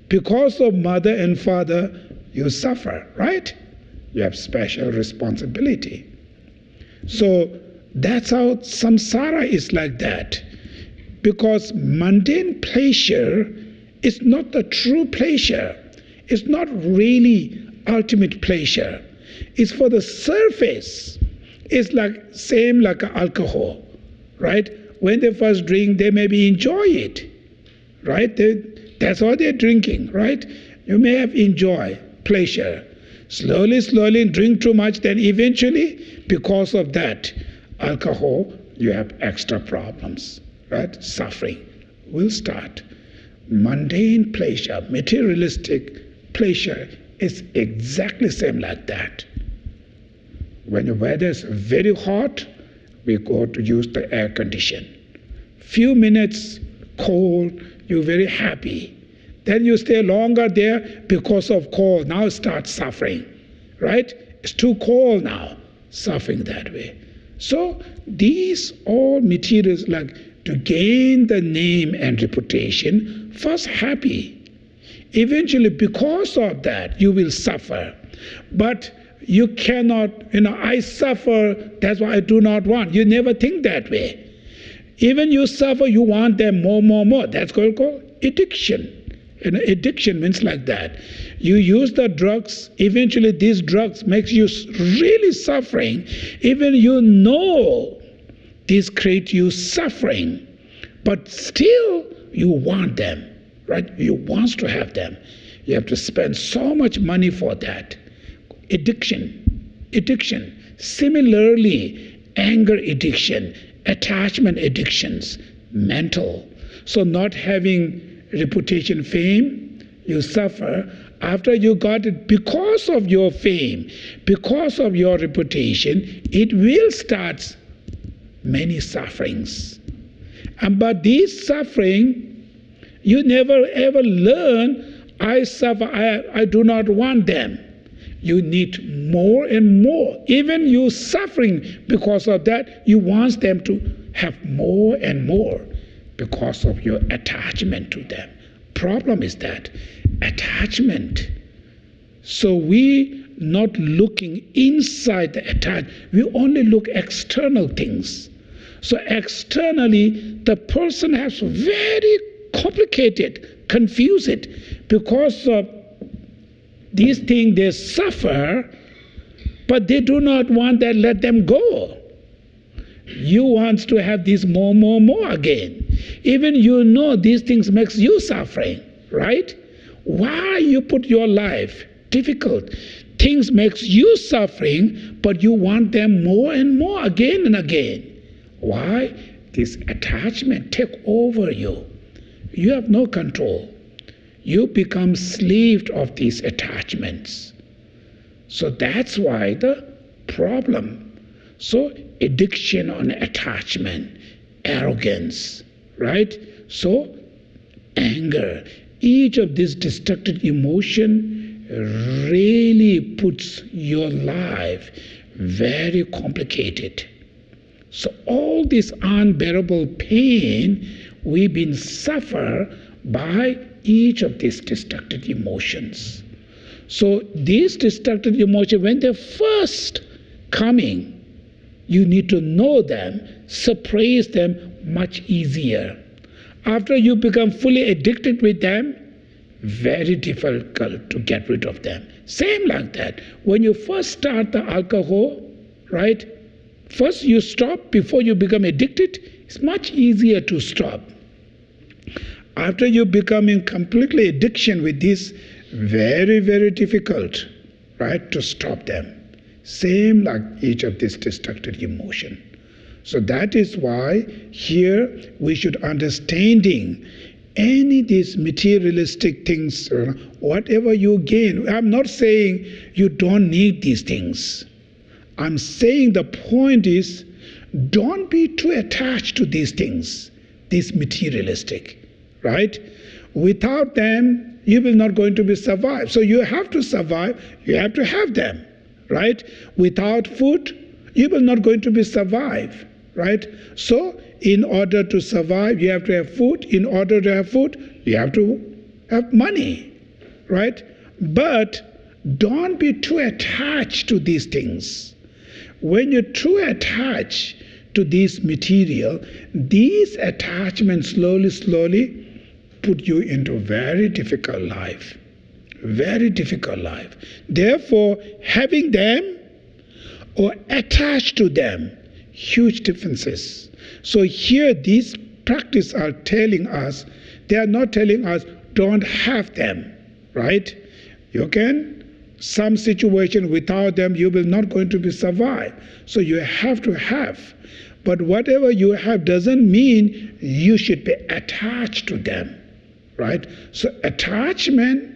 Because of mother and father, you suffer, right? You have special responsibility. So that's how samsara is like that. Because mundane pleasure is not the true pleasure. It's not really ultimate pleasure. It's for the surface. It's same like alcohol, right? When they first drink, they maybe enjoy it, right? That's all they're drinking, right? You may have enjoy, pleasure. Slowly, drink too much, then eventually, because of that alcohol, you have extra problems, right? Suffering will start. Mundane pleasure, materialistic pleasure is exactly same like that. When the weather is very hot, we go to use the air condition. Few minutes cold, you're very happy. Then you stay longer there because of cold. Now start suffering, right? It's too cold now, suffering that way. So these all materials, to gain the name and reputation, first happy. Eventually, because of that, you will suffer. But you cannot, I suffer, that's why I do not want. You never think that way. Even you suffer, you want them more. That's called addiction. Addiction means like that. You use the drugs, eventually these drugs makes you really suffering. Even you know these create you suffering, but still you want them, right? You want to have them. You have to spend so much money for that. Addiction. Similarly, anger addiction, attachment addictions, mental. So not having reputation, fame, you suffer. After you got it, because of your fame, because of your reputation, it will start many sufferings. But these suffering, you never ever learn, I suffer, I do not want them. You need more and more. Even you suffering because of that, you want them to have more and more because of your attachment to them. Problem is that attachment. So we not looking inside the attachment, we only look external things. So externally, the person has very complicated, confused, because of these things they suffer, but they do not want that, let them go. You want to have this more again. Even you know these things makes you suffering, right? Why you put your life difficult? Things makes you suffering, but you want them more and more again and again. Why? This attachment take over you. You have no control. You become slave of these attachments. So that's why the problem. So addiction on attachment, arrogance, right? So anger, each of these destructive emotion really puts your life very complicated. So all this unbearable pain we've been suffer by each of these destructive emotions. So these destructive emotions, when they're first coming, you need to know them, suppress them much easier. After you become fully addicted with them, very difficult to get rid of them. Same like that. When you first start the alcohol, right? First you stop before you become addicted. It's much easier to stop. After you become in completely addiction with this, very, very difficult, right, to stop them. Same like each of these destructive emotion. So that is why here we should understanding any these materialistic things, whatever you gain. I'm not saying you don't need these things. I'm saying the point is, don't be too attached to these things, these materialistic, right? Without them, you will not going to be survive. So you have to survive, you have to have them, right? Without food, you will not going to be survive, right? So in order to survive, you have to have food. In order to have food, you have to have money, right? But don't be too attached to these things. When you're too attached to this material, these attachments slowly put you into very difficult life. Very difficult life. Therefore, having them or attached to them, huge differences. So here these practices are telling us, they are not telling us don't have them, right? You can, some situation without them you will not going to be survive. So you have to have. But whatever you have doesn't mean you should be attached to them, right? So attachment,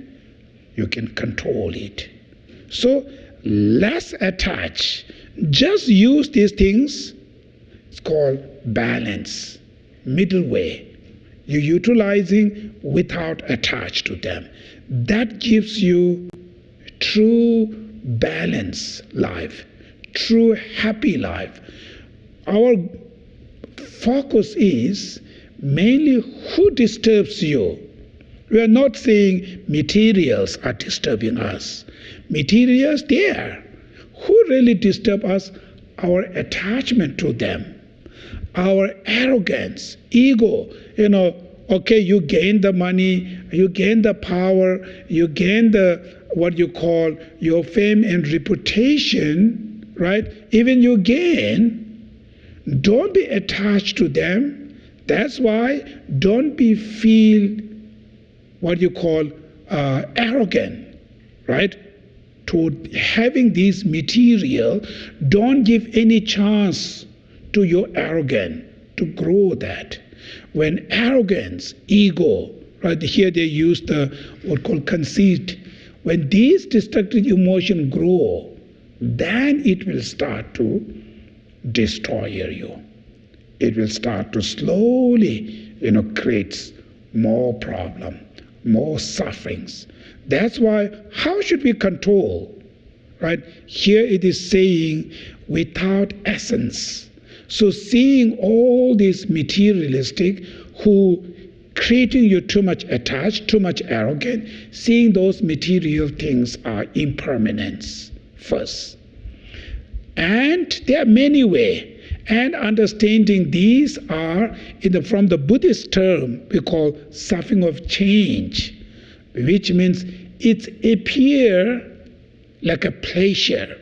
you can control it. So less attach. Just use these things. It's called balance, middle way. You're utilizing without attached to them. That gives you true balanced life, true happy life. Our focus is mainly who disturbs you. We are not saying materials are disturbing us. Materials there. Who really disturb us? Our attachment to them. Our arrogance, ego. Okay, you gain the money, you gain the power, you gain the what you call your fame and reputation, right? Even you gain, don't be attached to them. That's why don't be feel what you call arrogant, right? To having this material, don't give any chance to your arrogance to grow that. When arrogance, ego, right? Here they use the what called conceit. When these destructive emotions grow, then it will start to destroy you. It will start to slowly, create more problem, more sufferings. That's why, how should we control? Right? Here it is saying without essence. So seeing all these materialistic who creating you too much attached, too much arrogant, seeing those material things are impermanence first. And there are many ways. And understanding these are, from the Buddhist term, we call suffering of change, which means it appears like a pleasure,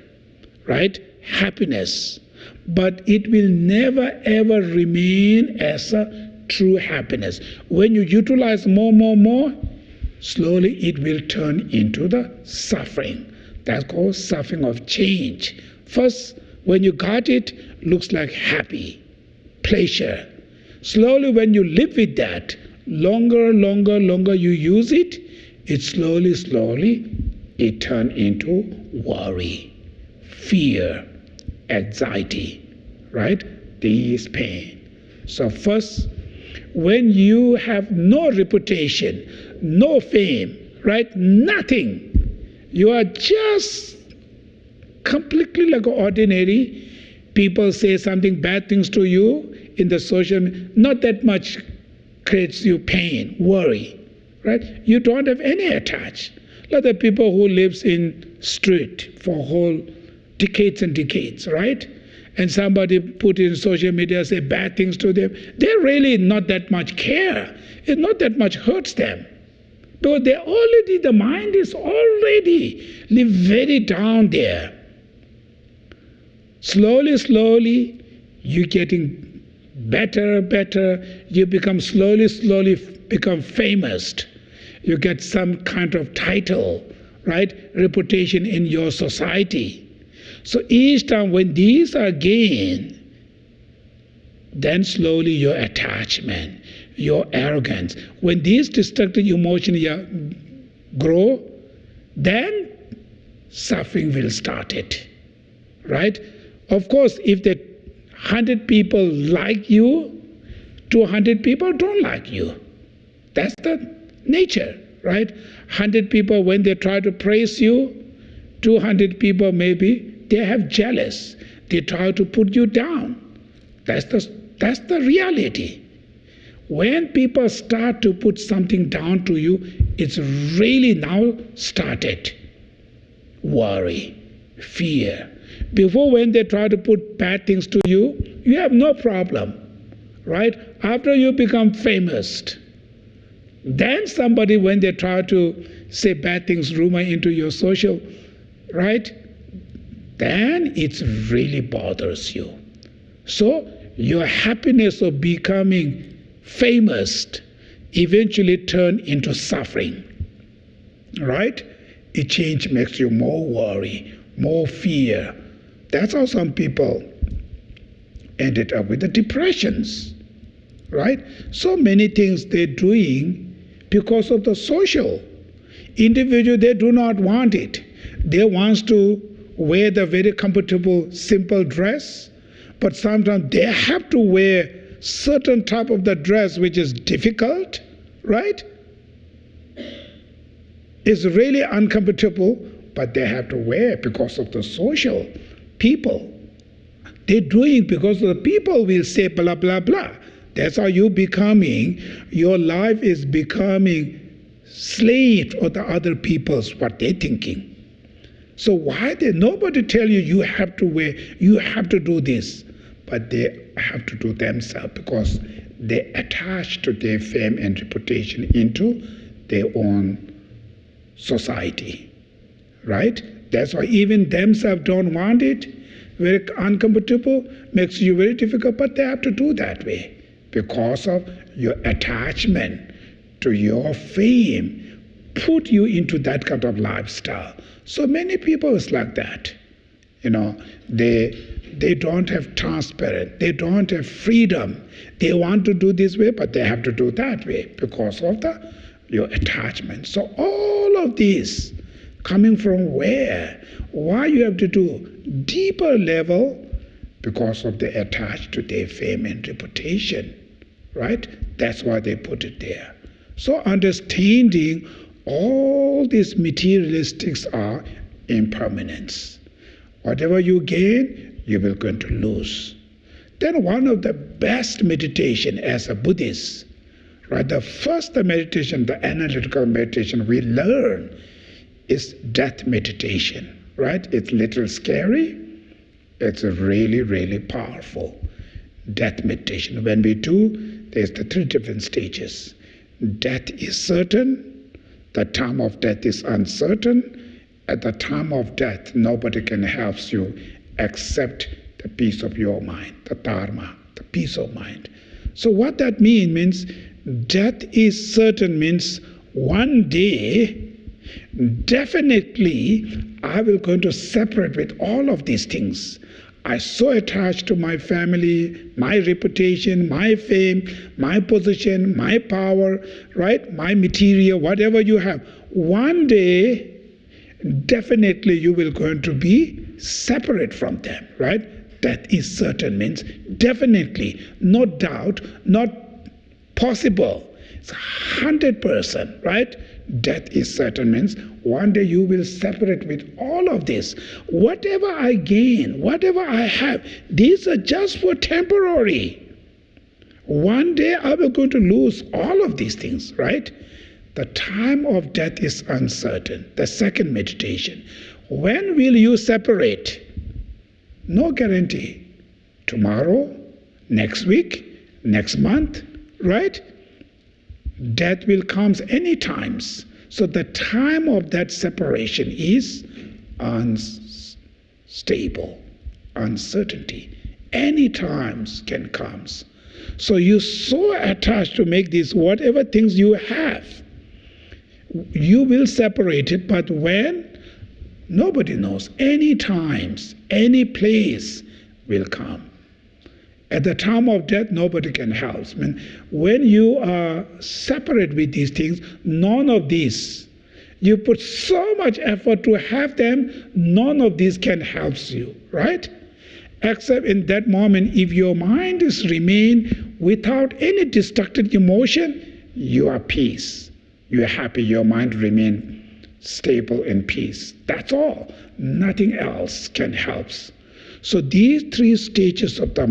right? Happiness. But it will never ever remain as a true happiness. When you utilize more, slowly it will turn into the suffering. That's called suffering of change. First, when you got it, looks like happy, pleasure. Slowly when you live with that, longer you use it, it slowly, it turns into worry, fear, anxiety, right? This pain. So first, when you have no reputation, no fame, right? Nothing. You are just completely like ordinary. People say something bad things to you in the social media, not that much creates you pain, worry, right? You don't have any attach. Like the people who lives in street for whole decades and decades, right? And somebody put in social media, say bad things to them, they really not that much care. It not that much hurts them. Because the mind is already live very down there. Slowly, you're getting better. You become slowly become famous. You get some kind of title, right? Reputation in your society. So each time when these are gained, then slowly your attachment, your arrogance, when these destructive emotions grow, then suffering will start it, right? Of course, if the 100 people like you, 200 people don't like you. That's the nature, right? 100 people, when they try to praise you, 200 people maybe, they have jealous. They try to put you down. That's the reality. When people start to put something down to you, it's really now started. Worry, fear. Before, when they try to put bad things to you, you have no problem, right? After you become famous, then somebody, when they try to say bad things, rumor into your social, right? Then it really bothers you. So your happiness of becoming famous eventually turn into suffering, right? A change makes you more worry, more fear. That's how some people ended up with the depressions, right? So many things they're doing because of the social. Individual, they do not want it. They want to wear the very comfortable, simple dress, but sometimes they have to wear certain type of the dress which is difficult, right? It's really uncomfortable, but they have to wear because of the social people. They're doing because the people will say blah, blah, blah. That's how you're becoming, your life is becoming slave of the other people's, what they're thinking. So why nobody tell you, you have to wear, you have to do this, but they have to do themselves because they attach to their fame and reputation into their own society, right? That's why even themselves don't want it, very uncomfortable, makes you very difficult, but they have to do that way because of your attachment to your fame, put you into that kind of lifestyle. So many people is like that. They don't have transparent, they don't have freedom. They want to do this way, but they have to do that way because of your attachment. So all of this coming from where? Why you have to do deeper level? Because of the attached to their fame and reputation, right? That's why they put it there. So understanding all these materialistics are impermanence. Whatever you gain, you will going to lose. Then one of the best meditation as a Buddhist, right? The first meditation, the analytical meditation we learn is death meditation, right? It's a little scary. It's really, really powerful. Death meditation. When we do, there's the three different stages. Death is certain. The time of death is uncertain. At the time of death, nobody can help you except the peace of your mind, the dharma, the peace of mind. So what that means death is certain means one day, definitely, I will going to separate with all of these things. I'm so attached to my family, my reputation, my fame, my position, my power, right? My material, whatever you have. One day, definitely you will going to be separate from them, right? That is certain means definitely, no doubt, not possible. It's 100%, right? Death is certain means one day you will separate with all of this. Whatever I gain, whatever I have, these are just for temporary. One day I will going to lose all of these things, right? The time of death is uncertain. The second meditation. When will you separate? No guarantee. Tomorrow, next week, next month, right? Death will come any times. So the time of that separation is unstable, uncertainty. Any times can come. So you're so attached to make these whatever things you have, you will separate it, but when? Nobody knows. Any times, any place will come. At the time of death, nobody can help. I mean, when you are separate with these things, none of these, you put so much effort to have them, none of these can help you, right? Except in that moment, if your mind is remain without any destructive emotion, you are peace. You are happy, your mind remain stable in peace. That's all. Nothing else can help. So these three stages of the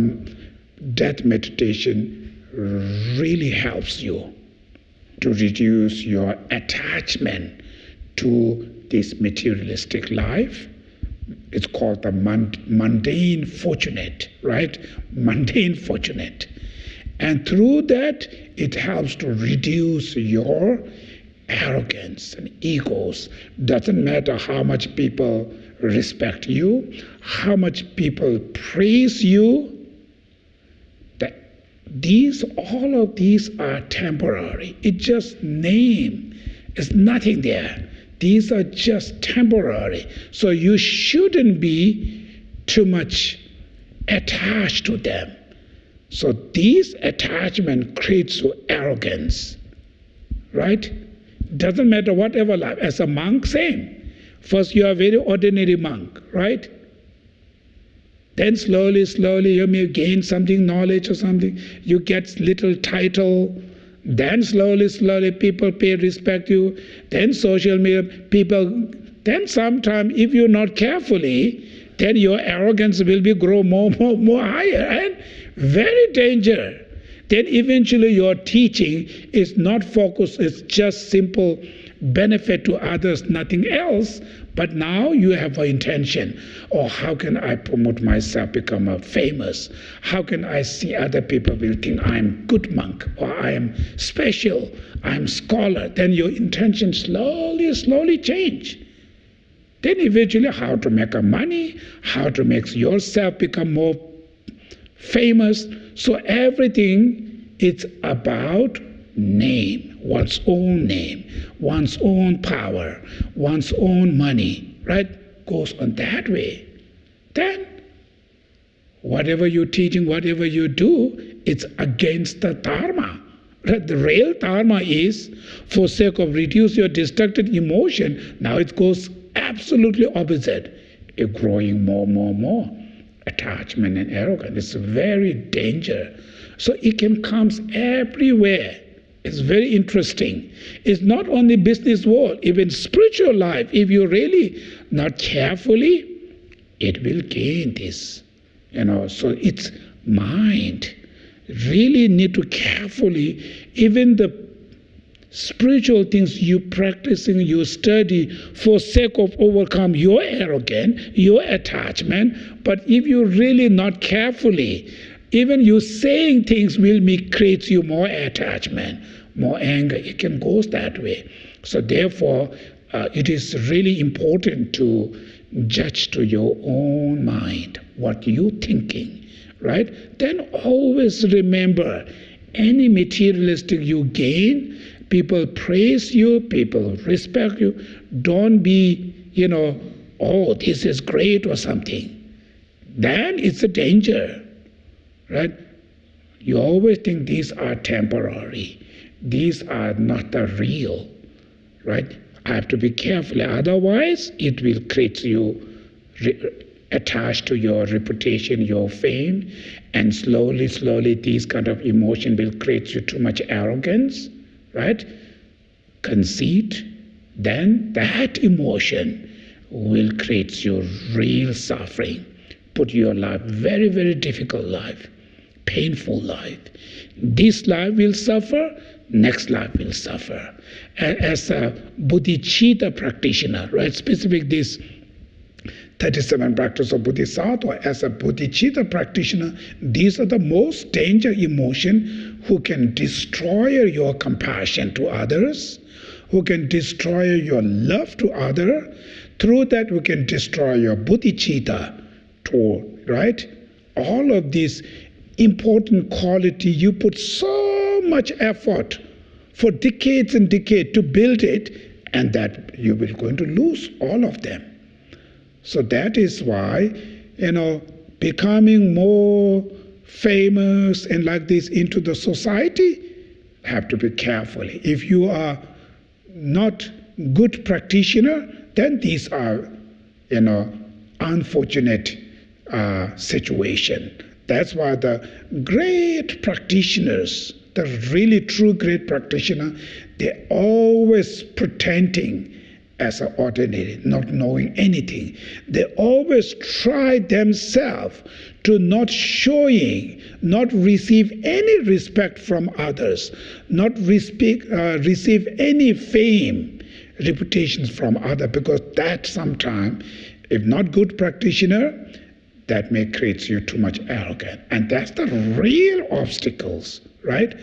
death meditation really helps you to reduce your attachment to this materialistic life. It's called the mundane fortunate, right? Mundane fortunate. And through that, it helps to reduce your arrogance and egos. Doesn't matter how much people respect you, how much people praise you. All of these are temporary. It's just name. It's nothing there. These are just temporary. So you shouldn't be too much attached to them. So this attachment creates arrogance, right? Doesn't matter whatever life. As a monk, same. First you are a very ordinary monk, right? Then slowly, you may gain something, knowledge or something. You get little title. Then slowly, people pay respect you. Then social media, people. Then sometime, if you're not carefully, then your arrogance will be grow more higher, and very danger. Then eventually your teaching is not focused, it's just simple benefit to others, nothing else. But now you have an intention, how can I promote myself, become famous? How can I see other people will think I'm good monk, or I am special, I'm scholar? Then your intention slowly change. Then eventually how to make money, how to make yourself become more famous. So everything is about name, one's own name, one's own power, one's own money, right? Goes on that way. Then whatever you're teaching, whatever you do, it's against the dharma. Right? The real dharma is for sake of reduce your destructive emotion. Now it goes absolutely opposite. You're growing more attachment and arrogance. It's very danger. So it can come everywhere. It's very interesting. It's not only business world, even spiritual life. If you really not carefully, it will gain this. So it's mind really need to carefully, even the spiritual things you practicing, you study for sake of overcome your arrogance, your attachment. But if you really not carefully, even you saying things will create you more attachment, more anger. It can go that way. So therefore, it is really important to judge to your own mind what you thinking, right? Then always remember, any materialistic you gain, people praise you, people respect you, don't be, oh, this is great or something. Then it's a danger, right? You always think these are temporary. These are not the real, right? I have to be careful, otherwise it will create you attached to your reputation, your fame, and slowly these kind of emotion will create you too much arrogance, right? Conceit. Then that emotion will create you real suffering, put your life very, very difficult life, painful life. This life will suffer, next life will suffer. As a bodhicitta practitioner, right? Specific this 37 practice of bodhisattva, as a bodhicitta practitioner, these are the most danger emotion who can destroy your compassion to others, who can destroy your love to others. Through that we can destroy your bodhicitta too, right? All of these important quality, you put so much effort for decades and decades to build it, and that you will going to lose all of them. So that is why, becoming more famous and like this into the society, have to be careful. If you are not good practitioner, then these are, unfortunate situation. That's why the great practitioners, the really true great practitioner, they're always pretending as an ordinary, not knowing anything. They always try themselves to not showing, not receive any respect from others, not receive any fame, reputations from others, because that sometimes, if not good practitioner, that may create you too much arrogance. And that's the real obstacles, right?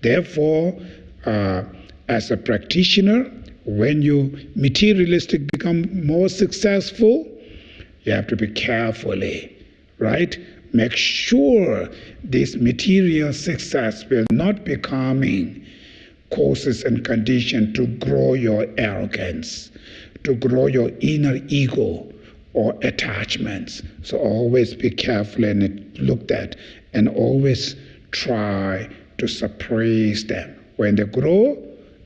Therefore, as a practitioner, when you materialistic become more successful, you have to be carefully, right? Make sure this material success will not becoming causes and conditions to grow your arrogance, to grow your inner ego or attachments. So always be careful and look at, and always try to suppress them. When they grow,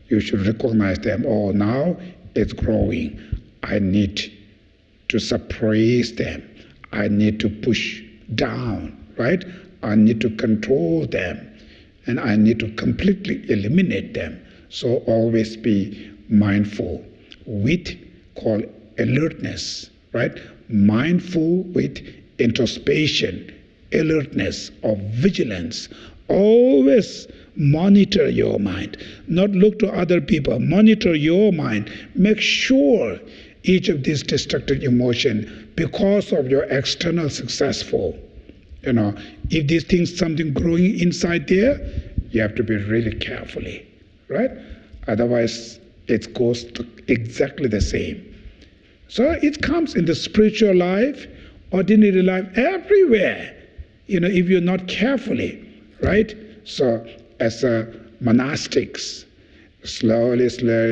you should recognize them. Oh, now it's growing. I need to suppress them. I need to push down, right? I need to control them. And I need to completely eliminate them. So always be mindful with called alertness, right? Mindful with introspection, alertness or vigilance. Always monitor your mind, not look to other people. Monitor your mind. Make sure each of these destructive emotion, because of your external successful, if these things, something growing inside there, you have to be really carefully, right? Otherwise, it goes to exactly the same. So it comes in the spiritual life, ordinary life, everywhere, if you're not carefully, right? So as a monastics, slowly,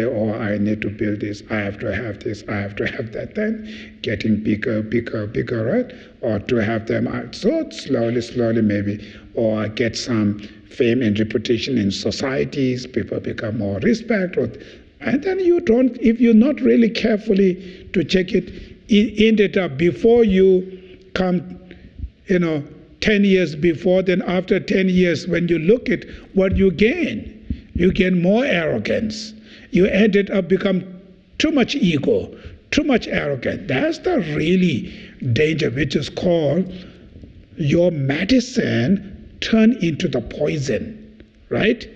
oh, I need to build this, I have to have this, I have to have that, then getting bigger, right? Or to have them so slowly maybe, or get some fame and reputation in societies, people become more respect, and then you don't, if you're not really carefully to check it, ended up before you come, 10 years before, then after 10 years, when you look at what you gain more arrogance. You ended up become too much ego, too much arrogance. That's the really danger, which is called your medicine turn into the poison, right?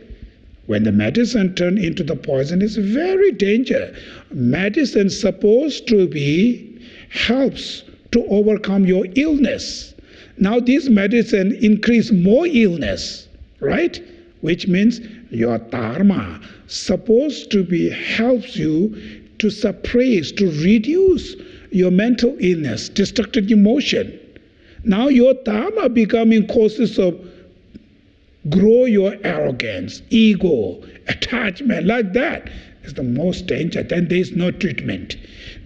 When the medicine turn into the poison, it's very dangerous. Medicine supposed to be helps to overcome your illness. Now this medicine increase more illness, right? Which means your dharma supposed to be helps you to suppress, to reduce your mental illness, destructive emotion. Now your dharma becoming causes of grow your arrogance, ego, attachment, like that. Is the most danger. Then there is no treatment.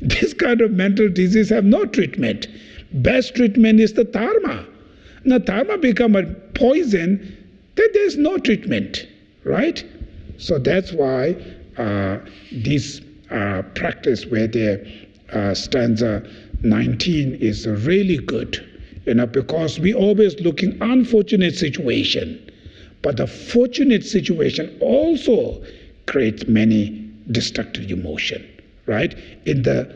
This kind of mental disease have no treatment. Best treatment is the dharma. Now dharma become a poison, then there is no treatment, right? So that's why this practice where the stanza 19 is really good, because we always looking unfortunate situation, but the fortunate situation also creates many destructive emotion, right? In the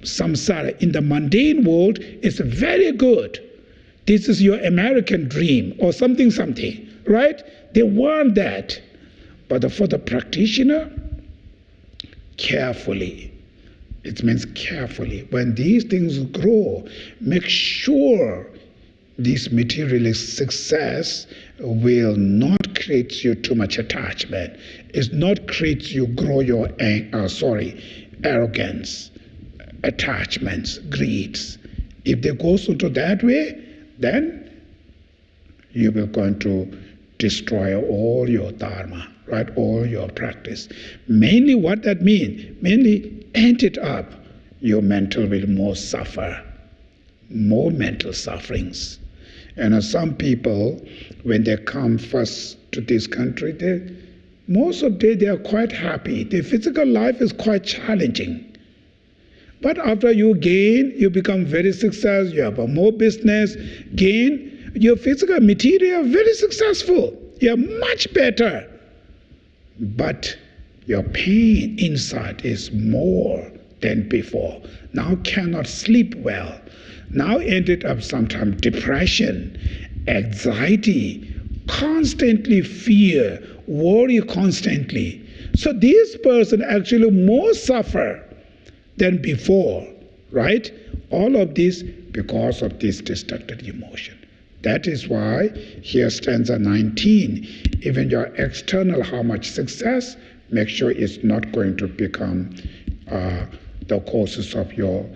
samsara, in the mundane world, it's very good. This is your American dream or something, right? They want that. But for the practitioner, carefully. It means carefully. When these things grow, make sure this materialist success will not create you too much attachment. It's not create you grow your arrogance, attachments, greeds. If they go into that way, then you will going to destroy all your dharma, right? All your practice. Mainly what that means, mainly end it up, your mental will more suffer, more mental sufferings. And some people, when they come first to this country, most of the day they are quite happy. Their physical life is quite challenging. But after you gain, you become very successful, you have more business, gain, your physical material very successful. You are much better. But your pain inside is more than before. Now cannot sleep well. Now ended up sometimes depression, anxiety, constantly fear, worry constantly. So this person actually more suffer than before, right? All of this because of this destructive emotion. That is why here stanza 19, even your external how much success, make sure it's not going to become the causes of your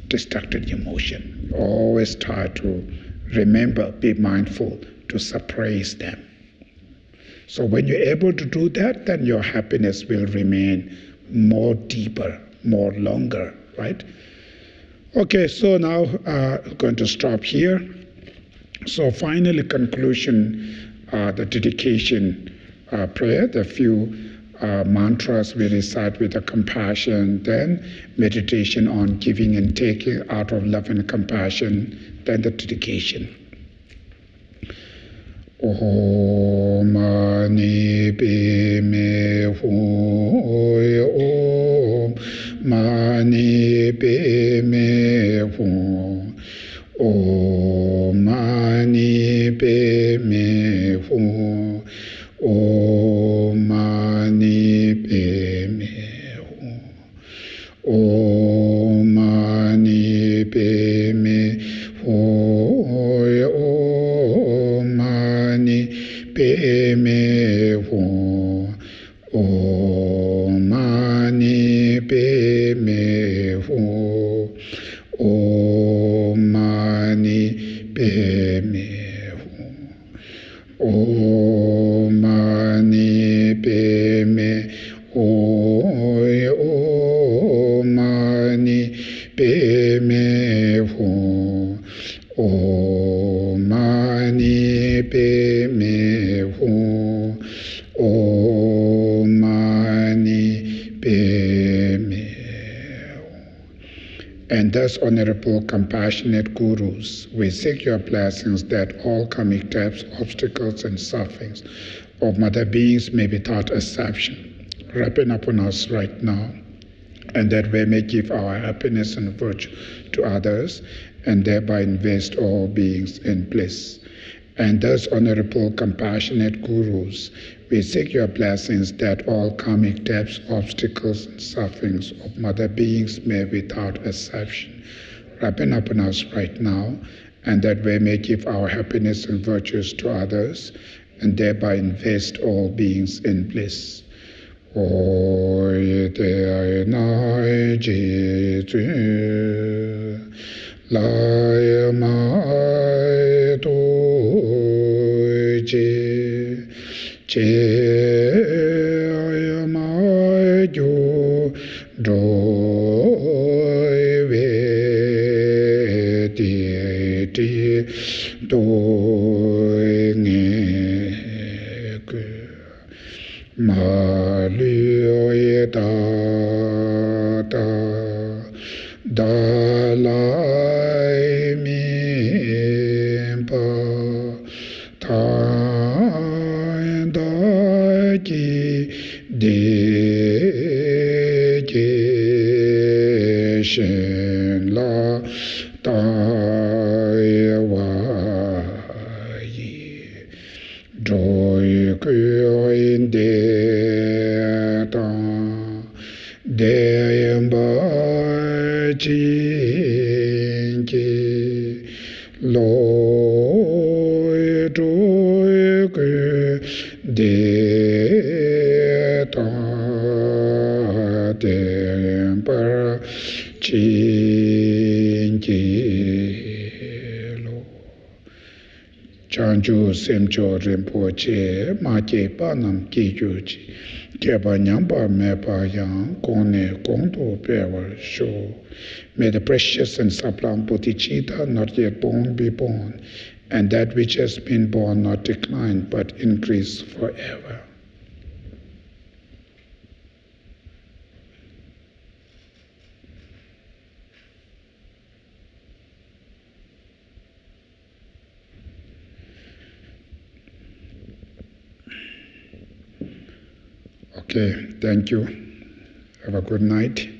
destructive emotion. Always try to remember, be mindful to suppress them. So when you're able to do that, then your happiness will remain more deeper, more longer, right? Okay, so now I'm going to stop here. So finally, conclusion, the dedication prayer, the few mantras we recite with the compassion, then meditation on giving and taking out of love and compassion, then the dedication. Om mani padme hum, Om mani padme hum, Om mani padme hum, Om mani padme hum, Om mani padme hum, Om mani padme hum, Om mani padme hum, Om mani padme hum, Om mani padme hum, Om mani padme hum, Om mani padme hum, Om mani padme hum. And thus, Honorable Compassionate Gurus, we seek your blessings that all karmic types, obstacles, and sufferings of mother beings may be without exception, wrapping upon us right now, and that we may give our happiness and virtue to others, and thereby invest all beings in bliss. And thus, honorable, compassionate gurus, we seek your blessings that all karmic debts, obstacles, and sufferings of mother beings may without exception ripen upon us right now, and that we may give our happiness and virtues to others, and thereby invest all beings in bliss. Oi te nai ji tu lai mai tu ji ai mai ju doi ve ti doi nge ma li da lai mi pa ta da ki de Geshe la ta wa yi joy in de ta de ba chi ki lo joy de ta de ba chi ki Chanju semcho rinpoche ma che pa nam ki ju chi ke pa nyam pa me pa yang kong ne kong to pe wa sho. May the precious and sublime bodhicitta not yet born be born, and that which has been born not decline but increase forever. Okay, thank you. Have a good night.